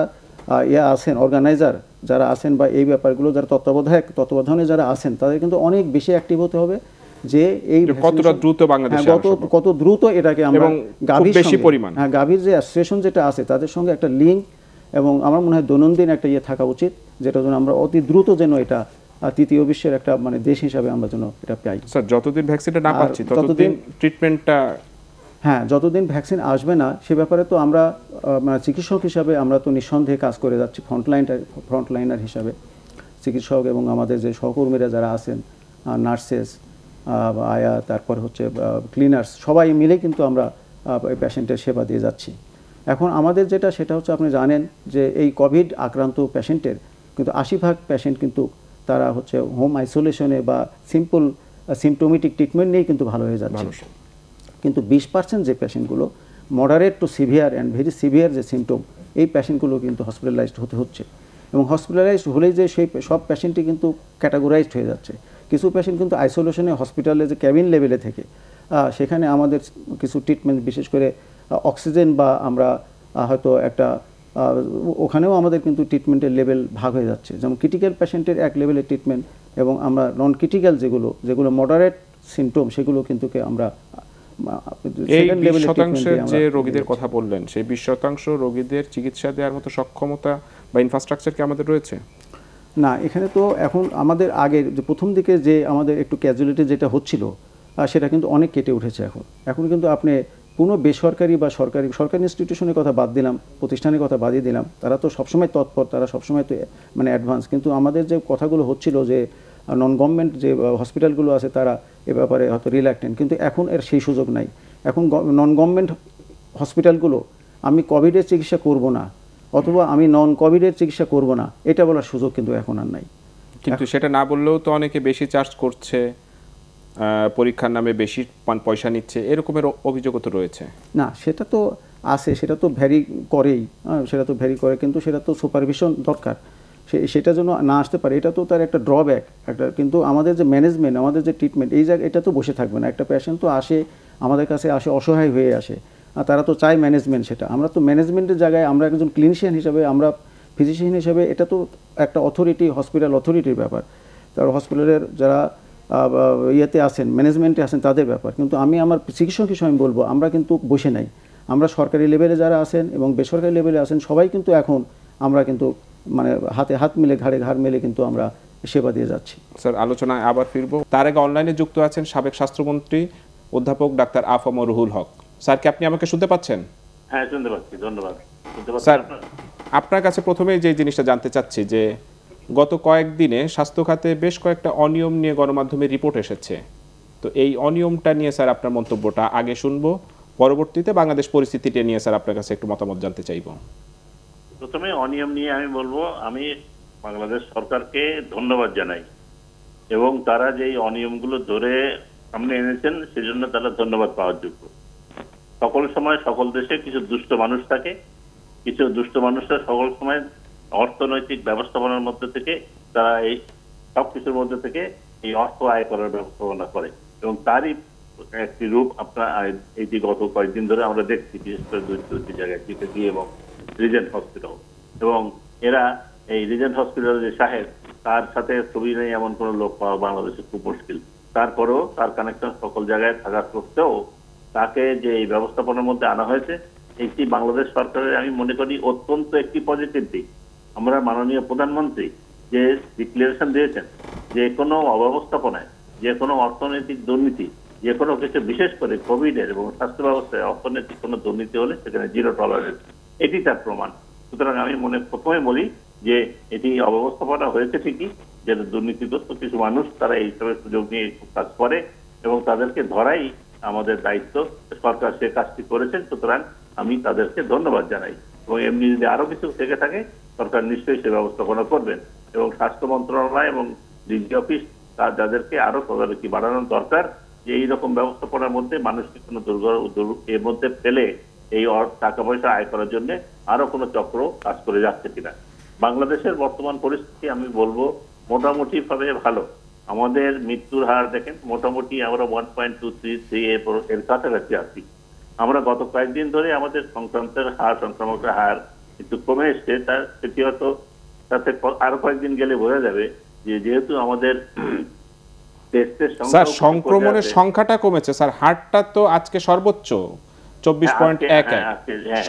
Speaker 5: আছেন, অর্গানাইজার যারা আছেন, বা এই ব্যাপারগুলো যারা তত্ত্বাবধানে যারা আছেন, তাদের কিন্তু অনেক বেশি অ্যাক্টিভ হতে হবে, যে এই কত দ্রুত এটাকে আমরা গাভীর যে অ্যাসোসিয়েশন যেটা আছে তাদের সঙ্গে একটা লিঙ্ক, এবং আমার মনে হয় দৈনন্দিন একটা থাকা উচিত, যেটা যেন আমরা অতি দ্রুত যেন এটা তৃতীয় বিশ্বের একটা মানে দেশ হিসাবে আমরা যেন এটা পাই।
Speaker 1: স্যার, যতদিন ভ্যাকসিনটা না পাচ্ছি ততদিন ট্রিটমেন্টটা,
Speaker 5: হ্যাঁ, যতদিন ভ্যাকসিন আসবে না, সে ব্যাপারে তো আমরা মানে চিকিৎসক হিসাবে আমরা তো নিঃসন্দেহে কাজ করে যাচ্ছি, ফ্রন্টলাইনার হিসাবে চিকিৎসক, এবং আমাদের যে সহকর্মীরা যারা আছেন, নার্সেস, আয়া, তারপর হচ্ছে ক্লিনার্স, সবাই মিলে কিন্তু আমরা পেশেন্টের সেবা দিয়ে যাচ্ছি। এখন আমাদের যেটা, সেটা হচ্ছে আপনি জানেন যে এই কোভিড আক্রান্ত পেশেন্টের কিন্তু 80% পেশেন্ট কিন্তু তারা হচ্ছে হোম আইসোলেশনে বা সিম্পল সিমটোমেটিক ট্রিটমেন্ট নিয়েই কিন্তু ভালো হয়ে যাচ্ছে। কিন্তু 20% যে পেশেন্টগুলো moderate to severe and very severe যে সিমটম, এই পেশেন্টগুলো কিন্তু হসপিটালাইজড হতে হচ্ছে, এবং হসপিটালাইজড হলেই যে সেই সব পেশেন্টই কিন্তু ক্যাটাগোরাইজড হয়ে যাচ্ছে। কিছু পেশেন্ট কিন্তু আইসোলেশনে হসপিটালে যে ক্যাবিন লেভেলে থেকে, সেখানে আমাদের কিছু ট্রিটমেন্ট, বিশেষ করে অক্সিজেন, বা আমরা হয়তো একটা ওখানেও আমাদের কিন্তু ট্রিটমেন্টের লেভেল ভাগ হয়ে যাচ্ছে। যেমন ক্রিটিক্যাল পেশেন্টের এক লেভেলের ট্রিটমেন্ট এবং আমরা নন ক্রিটিক্যাল যেগুলো মডারেট সিমটম সেগুলো কিন্তু আমরা
Speaker 1: এই 20% যে রোগীদের কথা বললেন সেই 20% রোগীদের চিকিৎসা দেওয়ার মতো সক্ষমতা বা ইনফ্রাস্ট্রাকচার কি আমাদের রয়েছে?
Speaker 5: না, এখানে তো এখন আমাদের আগের যে প্রথম দিকে যে আমাদের একটু ক্যাজুয়ালিটি যেটা হচ্ছিল সেটা কিন্তু অনেক কেটে উঠেছে। এখন কিন্তু আপনি কোনো বেসরকারি বা সরকারি ইনস্টিটিউশনের কথা বাদ দিলাম, প্রতিষ্ঠানের কথা বাদই দিলাম, তারা তো সবসময় তৎপর, তারা সবসময় তো মানে অ্যাডভান্স। কিন্তু আমাদের যে কথাগুলো হচ্ছিল যে নন গভর্নমেন্ট যে হসপিটালগুলো আছে তারা এ ব্যাপারে হয়তো রিল্যাক্টেন্ট, কিন্তু এখন এর সেই সুযোগ নাই। এখন নন গভর্নমেন্ট হসপিটালগুলো আমি কোভিডের চিকিৎসা করব না অথবা আমি নন কোভিডের চিকিৎসা করব না এটা বলার সুযোগ কিন্তু এখন আর নাই।
Speaker 1: কিন্তু সেটা না বললেও তো অনেকে বেশি চার্জ করছে, পরীক্ষার নামে বেশি পয়সা নিচ্ছে, এরকমের অভিযোগও তো রয়েছে।
Speaker 5: না, সেটা তো আছে, সেটা তো ভ্যারি করেই, সেটা তো ভ্যারি করে, কিন্তু সেটা তো সুপারভিশন দরকার। সেটা যেন না আসতে পারে, এটা তো তার একটা ড্রব্যাক একটা। কিন্তু আমাদের যে ম্যানেজমেন্ট, আমাদের যে ট্রিটমেন্ট, এই জায়গায় এটা তো বসে থাকবে না। একটা পেশেন্ট তো আসে আমাদের কাছে, আসে অসহায় হয়ে আসে, আর তারা তো চায় ম্যানেজমেন্ট। সেটা আমরা তো ম্যানেজমেন্টের জায়গায় আমরা একজন ক্লিনিশিয়ান হিসাবে, আমরা ফিজিশিয়ান হিসাবে, এটা তো একটা অথরিটি, হসপিটাল অথরিটির ব্যাপার, তার হসপিটালের যারা ইয়েতে আছেন, ম্যানেজমেন্টে আছেন তাদের ব্যাপার। কিন্তু আমি আমার চিকিৎসক হিসেবে আমি বলবো আমরা কিন্তু বসে নাই। আমরা সরকারি লেভেলে যারা আছেন এবং বেসরকারি লেভেলে আছেন সবাই কিন্তু এখন আমরা কিন্তু মানে হাতে হাত মিলে ঘাড়ে ঘাড় মিলে কিন্তু আমরা সেবা দিয়ে যাচ্ছি।
Speaker 1: স্যার, আলোচনায় আবার ফিরবো। তার আগে অনলাইনে যুক্ত আছেন সাবেক স্বাস্থ্যমন্ত্রী অধ্যাপক ডাক্তার আফম রুহুল হক। স্যার, কি আপনি আমাকে শুনতে পাচ্ছেন?
Speaker 7: হ্যাঁ, শুনতে পাচ্ছি, ধন্যবাদ।
Speaker 1: স্যার, আপনার কাছে প্রথমেই যে জিনিসটা জানতে চাচ্ছি যে গত কয়েকদিনে স্বাস্থ্য খাতে বেশ কয়েকটা অনিয়ম নিয়ে গণমাধ্যমে রিপোর্ট এসেছে। তো এই অনিয়মটা নিয়ে স্যার আপনার মন্তব্যটা আগে শুনবো, পরবর্তীতে বাংলাদেশ পরিস্থিতিটা নিয়ে স্যার আপনার কাছে একটু মতামত জানতে চাইবো।
Speaker 7: প্রথমে অনিয়ম নিয়ে আমি বলবো, আমি বাংলাদেশ সরকারকে ধন্যবাদ জানাই এবং তারা যে অনিয়মগুলো ধরে সামনে এনেছেন সেজন্য তারা ধন্যবাদ পাওয়ার যোগ্য। সকল সময় সকল দেশে কিছু দুষ্ট মানুষ থাকে, কিছু দুষ্ট মানুষরা সকল সময় অর্থনৈতিক ব্যবস্থাপনার মধ্যে থেকে তারা এই সবকিছুর মধ্যে থেকে এই অর্থ আয় করার ব্যবস্থাপনা করে এবং তারই একটি রূপ আপনার এই যে গত কয়েকদিন ধরে আমরা দেখছি, বিশেষ করে দুটি জায়গায় জিকেজি এবং রিজেন্ট হসপিটাল। এবং এরা এই রিজেন্ট হসপিটালের যে সাহেব, তার সাথে ছবি নেই এমন কোনো লোক পাওয়া বাংলাদেশে খুব মুশকিল। তারপরেও তার কানেকশন সকল জায়গায় থাকা সত্ত্বেও তাকে যে এই ব্যবস্থাপনার মধ্যে আনা হয়েছে, এটি বাংলাদেশ সরকারের আমি মনে করি অত্যন্ত একটি পজিটিভ দিক। আমরা মাননীয় প্রধানমন্ত্রী যে ডিক্লারেশন দিয়েছেন যে কোনো অব্যবস্থাপনায়, যে কোনো অর্থনৈতিক দুর্নীতি, যে কোনো কিছু, বিশেষ করে কোভিডের এবং স্বাস্থ্য ব্যবস্থায় অর্থনৈতিক কোনো দুর্নীতি হলে সেখানে জিরো টলারেন্স, এটি তার প্রমাণ। সুতরাং আমি প্রথমে বলি যে এটি অব্যবস্থাপনা হয়েছে ঠিকই, যে দুর্নীতিগ্রস্ত কিছু মানুষ তারা এইসব সুযোগ নিয়ে কাজ করে এবং তাদেরকে ধরাই আমাদের দায়িত্ব। সরকার সে কাজটি করেছেন, সুতরাং আমি তাদেরকে ধন্যবাদ জানাই। এবং এমনি যদি আরো কিছু থেকে থাকে সরকার নিশ্চয়ই সে ব্যবস্থাপনা করবেন এবং স্বাস্থ্য মন্ত্রণালয় এবং ডিজি অফিস যাদেরকে আরো তদারকি বাড়ানোর দরকার, যে এইরকম ব্যবস্থাপনার মধ্যে মানুষকে কোনো এর মধ্যে ফেলে এই টাকা পয়সা আয় করার জন্য আরো কোনো চক্র কাজ করে যাচ্ছে কিনা। বাংলাদেশের বর্তমান পরিস্থিতি আমি বলবো মোটামুটি ভাবে ভালো। আমাদের মৃত্যুর হার দেখেন, মোটামুটি আমরা 1.233 এর কাছাকাছি আছি। আমরা গত কয়েকদিন ধরে আমাদের সংক্রামকের হার একটু কমে এসছে, সেটি হয়তো তাতে আরো কয়েকদিন গেলে বোঝা যাবে যে যেহেতু আমাদের
Speaker 1: স্যার সংক্রমণের সংখ্যাটা কমেছে, স্যার হারটা তো আজকে সর্বোচ্চ 24.11,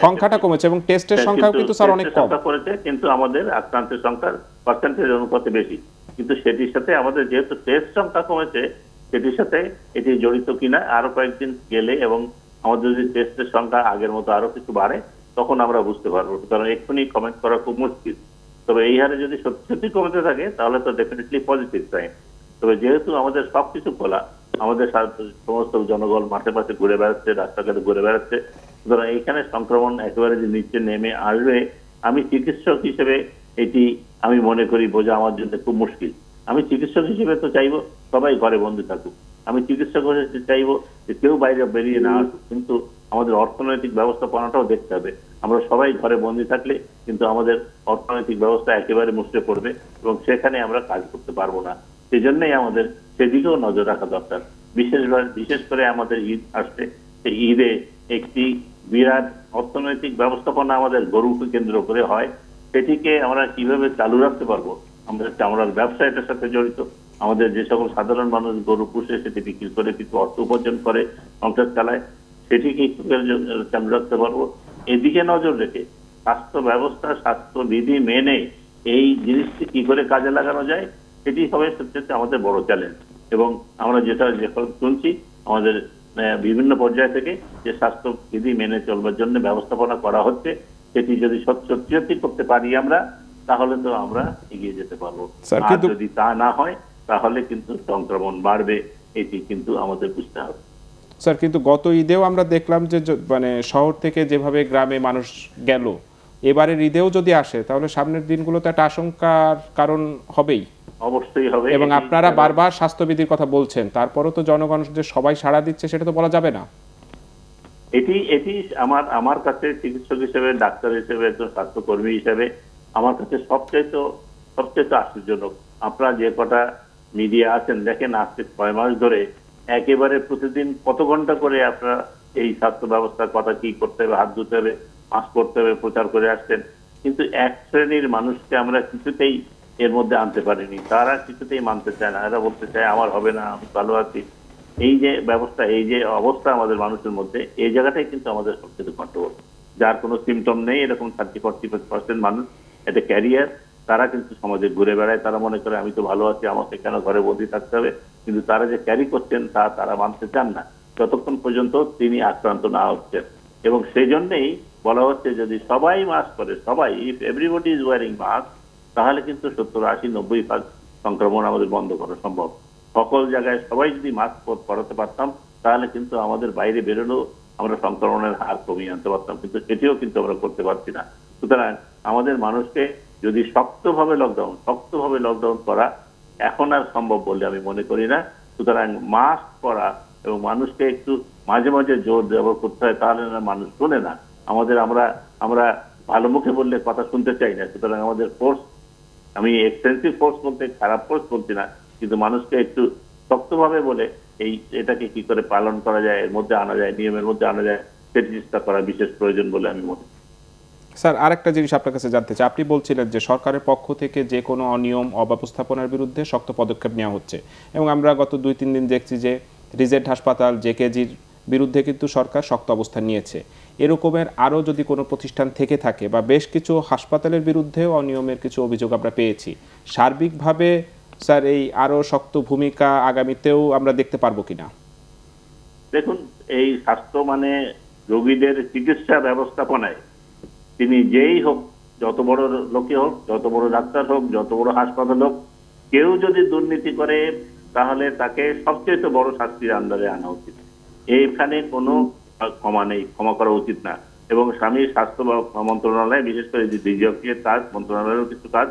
Speaker 1: সংখ্যাটা কমেছে এবং টেস্টের সংখ্যাও কিন্তু স্যার অনেক কম
Speaker 7: করেছে, কিন্তু আমাদের আক্রান্তের সংখ্যার পার্সেন্টেজ অনুপাতে বেশি। কিন্তু সেটির সাথে আমাদের যেহেতু টেস্ট সংখ্যা কমেছে, সেটির সাথে এটি জড়িত কিনা আরো কয়েকদিন গেলে এবং আমাদের যদি টেস্টের সংখ্যা আগের মতো আরো কিছু বাড়ে তখন আমরা বুঝতে পারবো। কারণ এক্ষুনি কমেন্ট করা খুব মুশকিল। তবে এই হারে যদি সত্যি কমতে থাকে তাহলে তো ডেফিনেটলি পজিটিভ সাইন। তবে যেহেতু আমাদের সবকিছু খোলা, আমাদের সমস্ত জনগণ মাঠে মাঠে ঘুরে বেড়াচ্ছে, রাস্তাঘাটে ঘুরে বেড়াচ্ছে, সুতরাং এইখানে সংক্রমণ একেবারে যে নিচে নেমে আসবে, আমি চিকিৎসক হিসেবে এটি আমি মনে করি বোঝা আমার জন্য খুব মুশকিল। আমি চিকিৎসক হিসেবে তো চাইবো সবাই ঘরে বন্দী থাকুক, আমি চিকিৎসক হিসেবে চাইবো যে কেউ বাইরে বেরিয়ে না আসুক, কিন্তু আমাদের অর্থনৈতিক ব্যবস্থাপনাটাও দেখতে হবে। আমরা সবাই ঘরে বন্দী থাকলে কিন্তু আমাদের অর্থনৈতিক ব্যবস্থা একেবারে মুষড়ে পড়বে এবং সেখানে আমরা কাজ করতে পারবো না। সেই জন্যই আমাদের সেদিকেও নজর রাখা দরকার। বিশেষ করে আমাদের ঈদ আসছে, সেই ঈদে একটি বিরাট অর্থনৈতিক ব্যবস্থাপনা আমাদের গরুকে কেন্দ্র করে হয়, সেটিকে আমরা কিভাবে চালু রাখতে পারবো? আমাদের চামড়ার ব্যবসা এটার সাথে জড়িত। আমাদের যে সকল সাধারণ মানুষ গরু পুষে সেটি বিক্রি করে কিছু অর্থ উপার্জন করে সংসার চালায়, সেটিকে কি করে চালু রাখতে পারবো? এদিকে নজর রেখে স্বাস্থ্য ব্যবস্থা, স্বাস্থ্যবিধি মেনে এই জিনিসটি কি করে কাজে লাগানো যায়, সেটি হবে সবচেয়ে আমাদের বড় চ্যালেঞ্জ। এবং আমরা যেটা শুনছি আমাদের বিভিন্ন পর্যায় থেকে যে স্বাস্থ্যবিধি মেনে চলবার জন্য ব্যবস্থাপনা করা হচ্ছে, সেটি যদি সত্যি করতে পারি আমরা, তাহলে তো আমরা এগিয়ে যেতে পারবো। আর যদি তা না হয় তাহলে কিন্তু সংক্রমণ বাড়বে, এটি কিন্তু আমাদের বুঝতে হবে।
Speaker 1: স্যার, কিন্তু গত ঈদেও আমরা দেখলাম যে মানে শহর থেকে যেভাবে গ্রামে মানুষ গেল, এবারের ঈদেও যদি আসে তাহলে সামনের দিনগুলোতে একটা আশঙ্কার কারণ হবেই।
Speaker 7: অবশ্যই হবে।
Speaker 1: এবং আপনারা বারবার স্বাস্থ্যবিধির কথা বলছেন, তারপরও তো জনগণ যে সবাই সাড়া দিচ্ছে সেটা তো বলা যাবে না।
Speaker 7: এটি আমার কাছে চিকিৎসক হিসেবে, ডাক্তার হিসেবে, একজন স্বাস্থ্যকর্মী হিসেবে আমার কাছে সবচেয়ে আশ্চর্যজনক। আপনারা যে কটা মিডিয়া আছেন দেখেন, আজকে 6 মাস ধরে একেবারে প্রতিদিন কত ঘন্টা করে আপনারা এই স্বাস্থ্য ব্যবস্থার কথা, কি করতে হবে, হাত ধুতে হবে, মাস্ক পরতে হবে, প্রচার করে আসছেন। কিন্তু এক শ্রেণীর মানুষকে আমরা কিছুতেই এর মধ্যে আনতে পারিনি। তারা কিছুতেই মানতে চায় না। এরা বলতে চায় আমার হবে না, আমি ভালো আছি। এই যে ব্যবস্থা, এই যে অবস্থা আমাদের মানুষের মধ্যে, এই জায়গাটাই কিন্তু আমাদের সবচেয়ে কন্ট্রোল। যার কোনো সিমটম নেই, এরকম 30-40% মানুষ এটা ক্যারিয়ার, তারা কিন্তু সমাজে ঘুরে বেড়ায়। তারা মনে করে আমি তো ভালো আছি, আমাকে কেন ঘরে বন্দি থাকতে হবে? কিন্তু তারা যে ক্যারি করছেন তারা মানতে চান না, যতক্ষণ পর্যন্ত তিনি আক্রান্ত না হচ্ছেন। এবং সেই জন্যই বলা হচ্ছে যদি সবাই মাস্ক করে, সবাই, if everybody is wearing mask, তাহলে কিন্তু 70-80-90% সংক্রমণ আমাদের বন্ধ করা সম্ভব। সকল জায়গায় সবাই যদি মাস্ক পরাতে পারতাম, তাহলে কিন্তু আমাদের বাইরে বেরোলেও আমরা সংক্রমণের হার কমিয়ে আনতে পারতাম। কিন্তু এটিও কিন্তু আমরা করতে পারছি না। সুতরাং আমাদের মানুষকে যদি শক্তভাবে লকডাউন করা এখন আর সম্ভব বলে আমি মনে করি না। সুতরাং মাস্ক পরা এবং মানুষকে একটু মাঝে মাঝে জোর দেওয়া করতে হয়, তাহলে না মানুষ শোনে না। আমরা ভালো মুখে বললে কথা শুনতে চাই না। সুতরাং আমাদের ফোর্স, আমি এক্সটেন্সিভ ফোর্স বলতে খারাপ ফোর্স বলছি না, কিন্তু মানুষকে একটু শক্তভাবে বলে এটাকে কি করে পালন করা যায়, এর মধ্যে আনা যায়, নিয়মের মধ্যে আনা যায়, সেটি চেষ্টা করা বিশেষ প্রয়োজন বলে আমি মনে করি।
Speaker 1: স্যার, আরেকটা জিনিস আপনার কাছে জানতে চাই। আপনি বলছিলেন যে সরকারের পক্ষ থেকে যে কোনো অনিয়ম, অব্যবস্থাপনার বিরুদ্ধে শক্ত পদক্ষেপ নেওয়া হচ্ছে, এবং আমরা গত 2-3 দিন দেখছি যে রিজেন্ট হাসপাতাল, জেকেজির বিরুদ্ধে কিন্তু সরকার শক্ত অবস্থান নিয়েছে। এরকমের আরও যদি কোনো প্রতিষ্ঠান থেকে থাকে বা বেশ কিছু হাসপাতালের বিরুদ্ধেও অনিয়মের কিছু অভিযোগ আমরা পেয়েছি, সার্বিকভাবে স্যার এই আরও শক্ত ভূমিকা আগামীতেও আমরা দেখতে পারবো কিনা?
Speaker 7: দেখুন, এই স্বাস্থ্য মানে রোগীদের চিকিৎসা ব্যবস্থাপনায় তিনি যেই হোক, যত বড় লোকই হোক, যত বড় ডাক্তার হোক, যত বড় হাসপাতাল হোক, কেউ যদি দুর্নীতি করে তাহলে তাকে সবচেয়ে বড় শাস্তির আন্ডারে আনা উচিত। এইখানে কোনো ক্ষমা নেই, ক্ষমা করা উচিত না। এবং স্বামীর স্বাস্থ্য মন্ত্রণালয়, বিশেষ করে যে ডিজিএফের কাজ, মন্ত্রণালয়ের কিছু কাজ,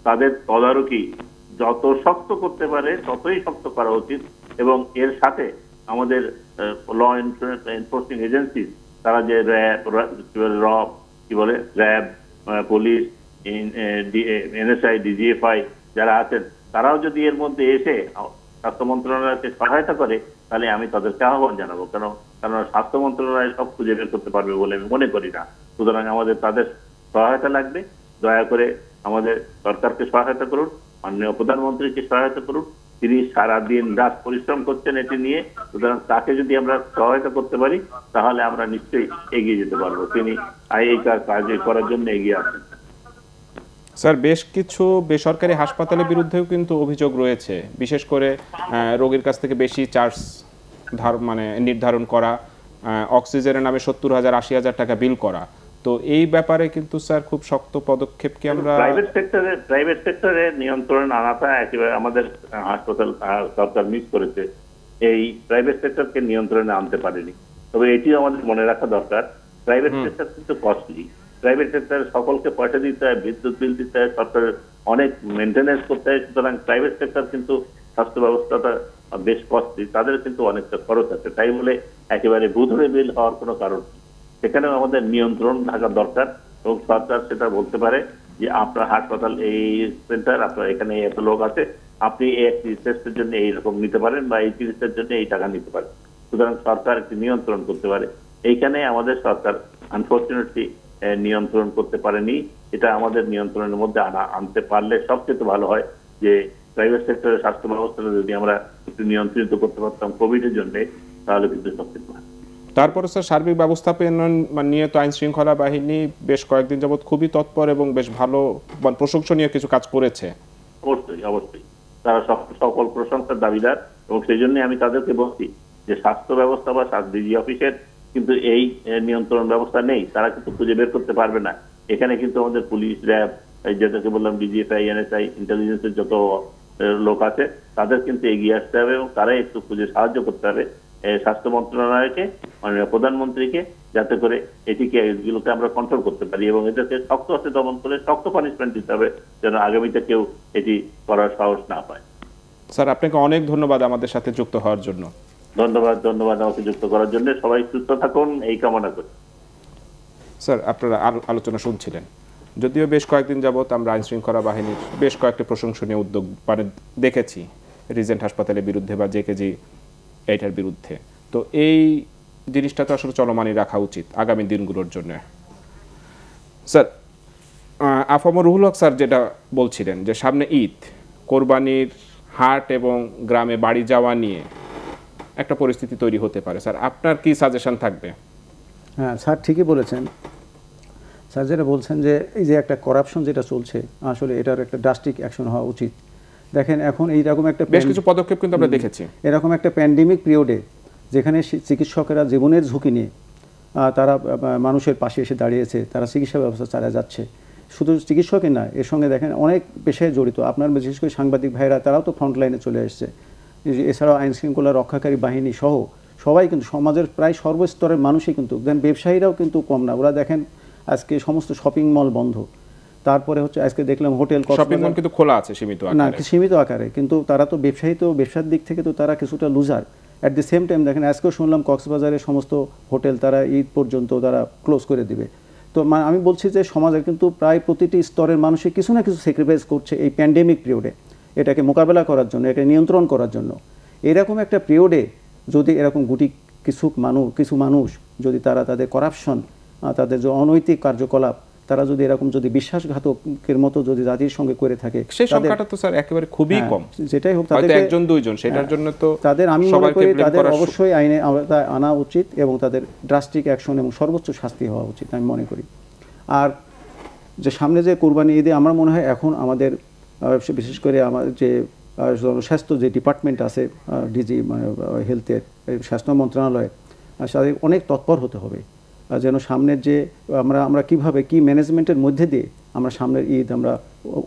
Speaker 7: তাদের তদারকি যত শক্ত করতে পারে ততই শক্ত করা উচিত। এবং এর সাথে আমাদের ল এনফোর্সিং এজেন্সি, তারা যে র্যাব, পুলিশ, এনএসআই, ডিজিএফআই যারা আছেন, তারাও যদি এর মধ্যে এসে স্বাস্থ্য মন্ত্রণালয়কে সহায়তা করে, তাহলে আমি তাদেরকে আহ্বান জানাবো। কারণ স্বাস্থ্য মন্ত্রণালয় সব খুঁজে বের করতে পারবে বলে আমি মনে করি না। সুতরাং আমাদের তাদের সহায়তা লাগবে। দয়া করে আমাদের সরকারকে সহায়তা করুন, মাননীয় প্রধানমন্ত্রীকে সহায়তা করুন। তিনি সারাদিন রাত পরিশ্রম করছেন এটি নিয়ে। সুতরাং তাকে যদি আমরা সহায়তা করতে পারি, তাহলে আমরা নিশ্চয়ই এগিয়ে যেতে পারবো। তিনি এই কাজ করার জন্য এগিয়ে আছেন।
Speaker 1: স্যার, বেশ কিছু বেসরকারি হাসপাতালের বিরুদ্ধেও কিন্তু অভিযোগ রয়েছে, বিশেষ করে রোগীর কাছ থেকে বেশি চার্জ নির্ধারণ করা, অক্সিজেনের নামে 70,000-80,000 টাকা বিল করা। তো এই ব্যাপারে কিন্তু স্যার খুব শক্ত পদক্ষেপ কি আমরা
Speaker 7: প্রাইভেট সেক্টরে নিয়ন্ত্রণ আনাটা একেবারে আমাদের হাসপাতাল সরকার মিস করেছে। এই প্রাইভেট সেক্টরকে নিয়ন্ত্রণে আনতে পারেনি। তবে এটিও আমাদের মনে রাখা দরকার, প্রাইভেট সেক্টর কিন্তু কস্টলি। প্রাইভেট সেক্টরে সকলকে পয়সা দিতে হয়, বিদ্যুৎ বিল দিতে হয়, সরকারের অনেক মেনটেন্যান্স করতে হয়। সুতরাং প্রাইভেট সেক্টর কিন্তু স্বাস্থ্য ব্যবস্থাটা বেশ কস্টলি, তাদের কিন্তু অনেকটা খরচ আছে। তাই বলে একেবারে ভূধরে বিল হওয়ার কোনো কারণ নেই। সেখানেও আমাদের নিয়ন্ত্রণ থাকা দরকার এবং সরকার সেটা বলতে পারে যে আপনার হাসপাতাল এই সেন্টার, আপনার এখানে এত লোক আছে, আপনি এই টেস্টের জন্য এইরকম নিতে পারেন বা এই চিকিৎসার জন্য এই টাকা নিতে পারেন। সুতরাং সরকার একটি নিয়ন্ত্রণ করতে পারে। এইখানে আমাদের সরকার আনফরচুনেটলি নিয়ন্ত্রণ করতে পারেনি। এটা আমাদের নিয়ন্ত্রণের মধ্যে আনতে পারলে সবচেয়ে ভালো হয়, যে প্রাইভেট সেক্টরের স্বাস্থ্য ব্যবস্থাটা যদি আমরা একটু নিয়ন্ত্রিত করতে পারতাম কোভিডের জন্য, তাহলে কিন্তু সবচেয়ে ভালো।
Speaker 1: তারপরে স্যার সার্বিক ব্যবস্থাপনা নিয়ে তো আইন শৃঙ্খলা বাহিনী বেশ কয়েকদিন যাবৎ খুবই তৎপর এবং বেশ ভালো প্রশংসনীয় কিছু কাজ করেছে।
Speaker 7: অবশ্যই অবশ্যই তারা সকল প্রশংসার দাবিদার, এবং সেই জন্য আমি তাদেরকে বলছি যে স্বাস্থ্য ব্যবস্থা বা ডিজি অফিসের কিন্তু এই নিয়ন্ত্রণ ব্যবস্থা নেই, তারা কিন্তু খুঁজে বের করতে পারবে না। এখানে কিন্তু আমাদের পুলিশ, র্যাব, যেটাকে বললাম ডিজিএফআই, এনএসআই, ইন্টেলিজেন্সের যত লোক আছে তাদের কিন্তু এগিয়ে আসতে হবে, এবং তারাই একটু খুঁজে সাহায্য করতে হবে স্বাস্থ্য মন্ত্রণালয়কে, মাননীয় প্রধানমন্ত্রীকে, যাতে করে এগুলোকে আমরা কন্ট্রোল করতে পারি, এবং এটাকে শক্ত হাতে দমন করে শক্ত পানিশমেন্ট দিতে হবে, যেন আগামীতে কেউ এটি করার সাহস না পায়।
Speaker 1: স্যার আপনাকে অনেক ধন্যবাদ আমাদের সাথে যুক্ত হওয়ার জন্য।
Speaker 7: ধন্যবাদ আমাকে যুক্ত করার জন্য। সবাই সুস্থ থাকুন এই কামনা করি।
Speaker 1: স্যার আপনারা আলোচনা শুনছিলেন। যদিও বেশ কয়েকদিন যাবৎ আমরা আইন শৃঙ্খলা বাহিনীর বেশ কয়েকটি প্রশংসনীয় উদ্যোগ দেখেছি রিজেন্ট হাসপাতালের বিরুদ্ধে বা জেকেজি এইটার বিরুদ্ধে, তো এই জিনিসটা তো আসলে চলমানই রাখা উচিত আগামী দিনগুলোর জন্য। স্যার আফামর রুহুল হক স্যার যেটা বলছিলেন যে সামনে ঈদ, কোরবানির হাট এবং গ্রামে বাড়ি যাওয়া নিয়ে একটা পরিস্থিতি তৈরি হতে পারে, স্যার আপনার কি সাজেশন থাকবে?
Speaker 5: হ্যাঁ স্যার ঠিকই বলেছেন। স্যার যেটা বলছেন যে এই যে একটা করাপশন যেটা চলছে, আসলে এটার একটা ড্রাস্টিক অ্যাকশন হওয়া উচিত। দেখেন এখন এইরকম একটা
Speaker 1: বেশ কিছু পদক্ষেপ কিন্তু আমরা দেখেছি,
Speaker 5: এরকম একটা প্যান্ডেমিক পিরিয়ডে যেখানে চিকিৎসকেরা জীবনের ঝুঁকি নিয়ে তারা মানুষের পাশে এসে দাঁড়িয়েছে, তারা চিকিৎসা ব্যবস্থা চালিয়ে যাচ্ছে। শুধু চিকিৎসকই না, এর সঙ্গে দেখেন অনেক পেশায় জড়িত, আপনার বিশেষ করে সাংবাদিক ভাইরা, তারাও তো ফ্রন্টলাইনে চলে এসছে। এছাড়াও আইন শৃঙ্খলা রক্ষাকারী বাহিনী সহ সবাই কিন্তু সমাজের প্রায় সর্বস্তরের মানুষই কিন্তু, দেন ব্যবসায়ীরাও কিন্তু কম না। ওরা দেখেন আজকে সমস্ত শপিং মল বন্ধ, তারপরে হচ্ছে আজকে দেখলাম হোটেল
Speaker 1: শপিং মল কিন্তু খোলা আছে
Speaker 5: সীমিত আকারে, কিন্তু তারা তো ব্যবসায়ী, তো ব্যবসার দিক থেকে তো তারা কিছুটা loser. At the same time দেখেন আজকেও শুনলাম কক্সবাজারের সমস্ত হোটেল তারা ঈদ পর্যন্ত তারা ক্লোজ করে দিবে। তো আমি বলছি যে সমাজের কিন্তু প্রায় প্রতিটি স্তরের মানুষই কিছু না কিছু স্যাক্রিফাইস করছে এই প্যান্ডেমিক পিরিয়ডে, এটাকে মোকাবেলা করার জন্য, এটাকে নিয়ন্ত্রণ করার জন্য। এরকম একটা পিরিয়ডে যদি এরকম কিছু মানুষ যদি তারা তাদের করাপশন, তাদের যে অনৈতিক কার্যকলাপ, তারা যদি এরকম যদি বিশ্বাসঘাতকের মতো যদি জাতির সঙ্গে করে থাকে,
Speaker 1: সেই সংখ্যাটা তো স্যার একেবারে খুবই কম,
Speaker 5: যেটাই হোক
Speaker 1: তাদের একজন দুইজন, সেটার জন্য তো
Speaker 5: তাদের আমি মনে করি তাদের অবশ্যই আইনে আওতায় আনা উচিত এবং তাদের ড্রাস্টিক অ্যাকশন এবং সর্বোচ্চ শাস্তি হওয়া উচিত আমি মনে করি। আর যে সামনে যে কোরবানি ঈদে আমার মনে হয় এখন আমাদের বিশেষ করে আমাদের যে স্বাস্থ্য যে ডিপার্টমেন্ট আছে, ডিজি মানে হেলথের স্বাস্থ্য মন্ত্রণালয়, তাদের অনেক তৎপর হতে হবে যেন সামনের যে আমরা কিভাবে কি ম্যানেজমেন্টের মধ্যে দিয়ে আমরা সামনের ঈদ আমরা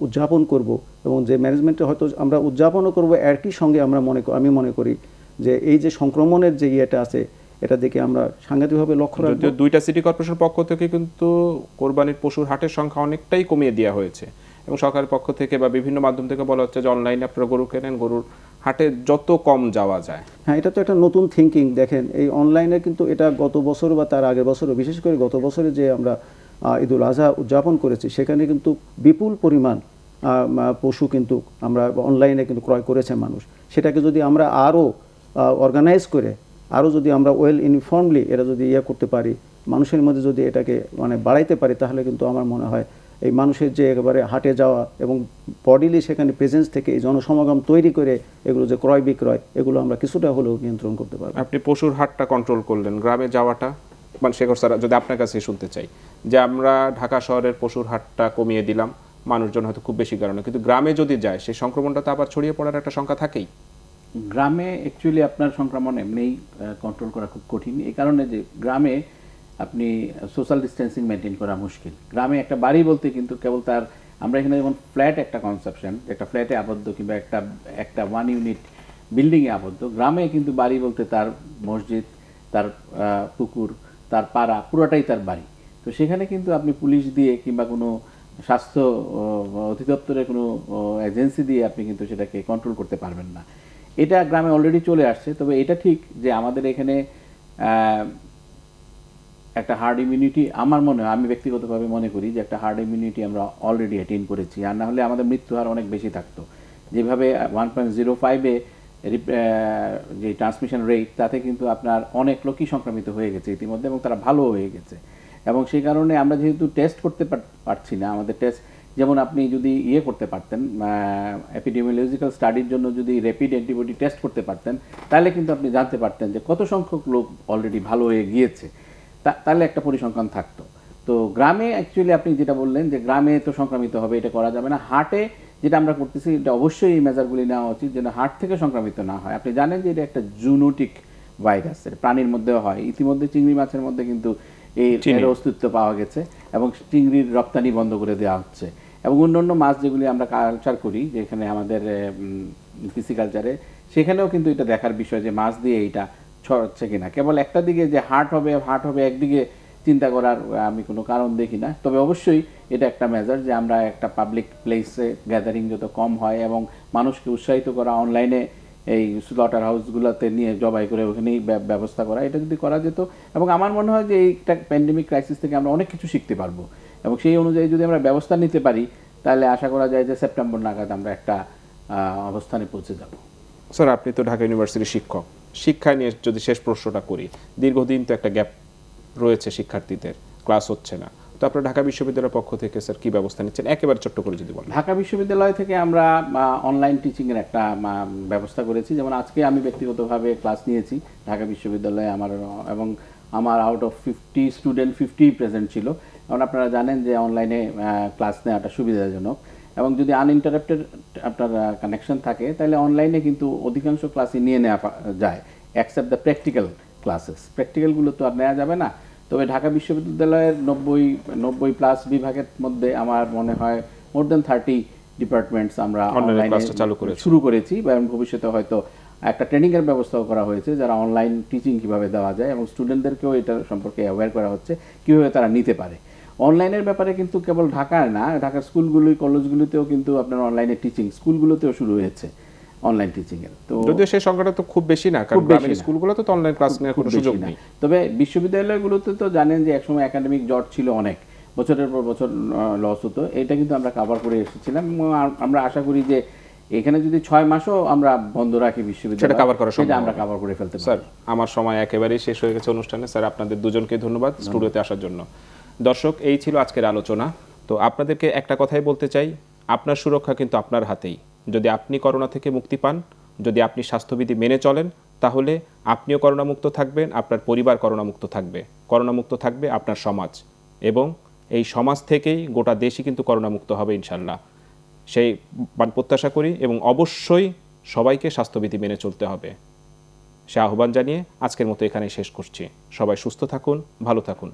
Speaker 5: উদযাপন করব, এবং যে ম্যানেজমেন্টে হয়তো আমরা উদযাপনও করবো একই সঙ্গে আমি মনে করি যে এই যে সংক্রমণের যে ইয়েটা আছে এটা দেখে আমরা সাংঘাতিকভাবে লক্ষ্য রাখবো।
Speaker 1: দুইটা সিটি কর্পোরেশনের পক্ষ থেকে কিন্তু কোরবানির পশুর হাটের সংখ্যা অনেকটাই কমিয়ে দেওয়া হয়েছে, এবং সরকারের পক্ষ থেকে বা বিভিন্ন মাধ্যম থেকে বলা হচ্ছে যে অনলাইনে আপনারা গরু কেনেন, গরুর হাটে যত কম যাওয়া যায়।
Speaker 5: হ্যাঁ, এটা তো একটা নতুন থিঙ্কিং। দেখেন এই অনলাইনে কিন্তু এটা গত বছর বা তার আগের বছরও, বিশেষ করে গত বছরে যে আমরা ঈদুল আজহা উদযাপন করেছি, সেখানে কিন্তু বিপুল পরিমাণ পশু কিন্তু আমরা অনলাইনে কিন্তু ক্রয় করেছে মানুষ। সেটাকে যদি আমরা আরও অর্গানাইজ করে, আরও যদি আমরা ওয়েল ইনফর্মলি এটা যদি করতে পারি, মানুষের মধ্যে যদি এটাকে মানে বাড়াইতে পারি, তাহলে কিন্তু আমার মনে হয় এই মানুষের যে একেবারে হাটে যাওয়া এবং বডিলি সেখানে প্রেজেন্স থেকে এই জনসমাগম তৈরি করে এগুলো যে ক্রয় বিক্রয়, এগুলো আমরা কিছুটা হলেও নিয়ন্ত্রণ করতে পারবো।
Speaker 1: আপনি পশুর হাটটা কন্ট্রোল করলেন, গ্রামে যাওয়াটা মানে শেখর স্যার যদি আপনার কাছে শুনতে চাই যে আমরা ঢাকা শহরের পশুর হাটটা কমিয়ে দিলাম, মানুষজন হয়তো খুব বেশি কারণে, কিন্তু গ্রামে যদি যায় সেই সংক্রমণটা তো আবার ছড়িয়ে পড়ার একটা সংখ্যা থাকেই।
Speaker 6: গ্রামে অ্যাকচুয়ালি আপনার সংক্রমণ এমনিই কন্ট্রোল করা খুব কঠিন, এই কারণে যে গ্রামে আপনি সোশ্যাল ডিস্টেন্সিং মেনটেন করা মুশকিল। গ্রামে একটা বাড়ি বলতে কিন্তু কেবল তার, আমরা এখানে যেমন ফ্ল্যাট একটা কনসেপশন, একটা ফ্ল্যাটে আবদ্ধ কিংবা একটা 1 ইউনিট বিল্ডিংয়ে আবদ্ধ, গ্রামে কিন্তু বাড়ি বলতে তার মসজিদ, তার পুকুর, তার পাড়া, পুরোটাই তার বাড়ি। তো সেখানে কিন্তু আপনি পুলিশ দিয়ে কিংবা কোনো স্বাস্থ্য অধিদপ্তরের কোনো এজেন্সি দিয়ে আপনি কিন্তু সেটাকে কন্ট্রোল করতে পারবেন না। এটা গ্রামে অলরেডি চলে আসছে। তবে এটা ঠিক যে আমাদের এখানে একটা হার্ড ইমিউনিটি, আমার মনে হয়, আমি ব্যক্তিগতভাবে মনে করি যে একটা হার্ড ইমিউনিটি আমরা অলরেডি অ্যাটেইন করেছি, আর না হলে আমাদের মৃত্যু হার অনেক বেশি থাকতো। যেভাবে 1.05-এ যে ট্রান্সমিশন রেট, তাতে কিন্তু আপনার অনেক লোকই সংক্রমিত হয়ে গেছে ইতিমধ্যে এবং তারা ভালো হয়ে গেছে। এবং সেই কারণে আমরা যেহেতু টেস্ট করতে পারছি না, আমাদের টেস্ট যেমন আপনি যদি করতে পারতেন, এপিডেমিওলজিক্যাল স্টাডির জন্য যদি র্যাপিড অ্যান্টিবডি টেস্ট করতে পারতেন, তাহলে কিন্তু আপনি জানতে পারতেন যে কত সংখ্যক লোক অলরেডি ভালো হয়ে গিয়েছে, তাহলে একটা পরিসংখ্যান থাকতো। তো গ্রামে অ্যাকচুয়ালি আপনি যেটা বললেন যে গ্রামে তো সংক্রামিত হবে, এটা করা যাবে না। হার্টে যেটা আমরা করতেছি, এটা অবশ্যই এই মেজারগুলি নেওয়া উচিত যেন হার্ট থেকে সংক্রামিত না হয়। আপনি জানেন যে এটা একটা জুনোটিক ভাইরাস, প্রাণীর মধ্যেও হয়। ইতিমধ্যে চিংড়ি মাছের মধ্যে কিন্তু এর অস্তিত্ব পাওয়া গেছে এবং চিংড়ির রপ্তানি বন্ধ করে দেওয়া হচ্ছে। এবং অন্যান্য মাছ যেগুলি আমরা কালচার করি, যেখানে আমাদের পিসিকালচারে, সেখানেও কিন্তু এটা দেখার বিষয় যে মাছ দিয়ে এইটা ছড়াচ্ছে কিনা। কেবল একটা দিকে যে হার্ট হবে একদিকে চিন্তা করার আমি কোনো কারণ দেখি না। তবে অবশ্যই এটা একটা মেজার যে আমরা একটা পাবলিক প্লেসে গ্যাদারিং যত কম হয় এবং মানুষকে উৎসাহিত করা, অনলাইনে এই স্লটার হাউসগুলোতে নিয়ে জবাই করে ওখানেই ব্যবস্থা করা, এটা যদি করা যেত। এবং আমার মনে হয় যে এইটা প্যান্ডেমিক ক্রাইসিস থেকে আমরা অনেক কিছু শিখতে পারবো এবং সেই অনুযায়ী যদি আমরা ব্যবস্থা নিতে পারি, তাহলে আশা করা যায় যে সেপ্টেম্বর নাগাদ আমরা একটা অবস্থানে পৌঁছে যাব।
Speaker 1: স্যার, আপনি তো ঢাকা ইউনিভার্সিটির শিক্ষক, শিক্ষা নিয়ে যদি শেষ প্রশ্নটা করি, দীর্ঘদিন তো একটা গ্যাপ রয়েছে, শিক্ষার্থীদের ক্লাস হচ্ছে না, তো আপনারা ঢাকা বিশ্ববিদ্যালয়ের পক্ষ থেকে স্যার কি ব্যবস্থা নিচ্ছেন, একেবারে ছোট্ট করে যদি বলেন।
Speaker 6: ঢাকা বিশ্ববিদ্যালয় থেকে আমরা অনলাইন টিচিংয়ের একটা ব্যবস্থা করেছি। যেমন আজকে আমি ব্যক্তিগতভাবে ক্লাস নিয়েছি ঢাকা বিশ্ববিদ্যালয়ে এবং আমার আউট অফ 50 স্টুডেন্ট 50 প্রেজেন্ট ছিল। কারণ আপনারা জানেন যে অনলাইনে ক্লাস নেওয়াটা সুবিধাজনক এবং যদি আনইন্টারাপ্টেড আপনার কানেকশন থাকে, তাহলে অনলাইনে কিন্তু অধিকাংশ ক্লাসই নিয়ে নেওয়া যায়, অ্যাকসেপ্ট দ্য প্র্যাকটিক্যাল ক্লাসেস। প্র্যাকটিক্যালগুলো তো আর নেওয়া যাবে না। তবে ঢাকা বিশ্ববিদ্যালয়ের 90+ বিভাগের মধ্যে আমার মনে হয় মোর দেন 30 ডিপার্টমেন্টস আমরা অনলাইনে শুরু করেছি এবং ভবিষ্যতে হয়তো একটা ট্রেনিংয়ের ব্যবস্থাও করা হয়েছে, যারা অনলাইন টিচিং কীভাবে দেওয়া যায় এবং স্টুডেন্টদেরকেও এটা সম্পর্কে অ্যাওয়্যার করা হচ্ছে কীভাবে তারা নিতে পারে। অনলাইনের ব্যাপারে কিন্তু কেবল ঢাকায় না, ঢাকার স্কুলগুলি কলেজগুলিতেও কিন্তু আপনার অনলাইনে টিচিং, স্কুলগুলোতেও শুরু হয়েছে অনলাইন টিচিং এর। তো
Speaker 1: যদিও সেই সংখ্যাটা তো খুব বেশি না, কারণ গ্রামের স্কুলগুলোতে তো অনলাইন ক্লাস নেওয়ার কোনো সুযোগ নেই।
Speaker 6: তবে বিশ্ববিদ্যালয়গুলোতে তো জানেন যে একসময় একাডেমিক জট ছিল, অনেক বছরের পর বছর লস হতো, এটা কিন্তু আমরা কভার করে এসেছিলাম। আমরা আশা করি যে এখানে যদি 6 মাসও আমরা বন্ধ রাখি বিশ্ববিদ্যালয়,
Speaker 1: সেটা কভার করা সম্ভব,
Speaker 6: আমরা কভার করে ফেলতে পারি।
Speaker 1: স্যার, আমার সময় একেবারেই শেষ হয়ে গেছে অনুষ্ঠানে। স্যার, আপনাদের দুজনকে ধন্যবাদ স্টুডিওতে আসার জন্য। দর্শক, এই ছিল আজকের আলোচনা। তো আপনাদেরকে একটা কথাই বলতে চাই, আপনার সুরক্ষা কিন্তু আপনার হাতেই। যদি আপনি করোনা থেকে মুক্তি পান, যদি আপনি স্বাস্থ্যবিধি মেনে চলেন, তাহলে আপনিও করোনামুক্ত থাকবেন, আপনার পরিবার করোনামুক্ত থাকবে, করোনামুক্ত থাকবে আপনার সমাজ, এবং এই সমাজ থেকেই গোটা দেশই কিন্তু করোনামুক্ত হবে ইনশাল্লাহ। সেই প্রত্যাশা করি এবং অবশ্যই সবাইকে স্বাস্থ্যবিধি মেনে চলতে হবে। সে আহ্বান জানিয়ে আজকের মতো এখানেই শেষ করছি। সবাই সুস্থ থাকুন, ভালো থাকুন।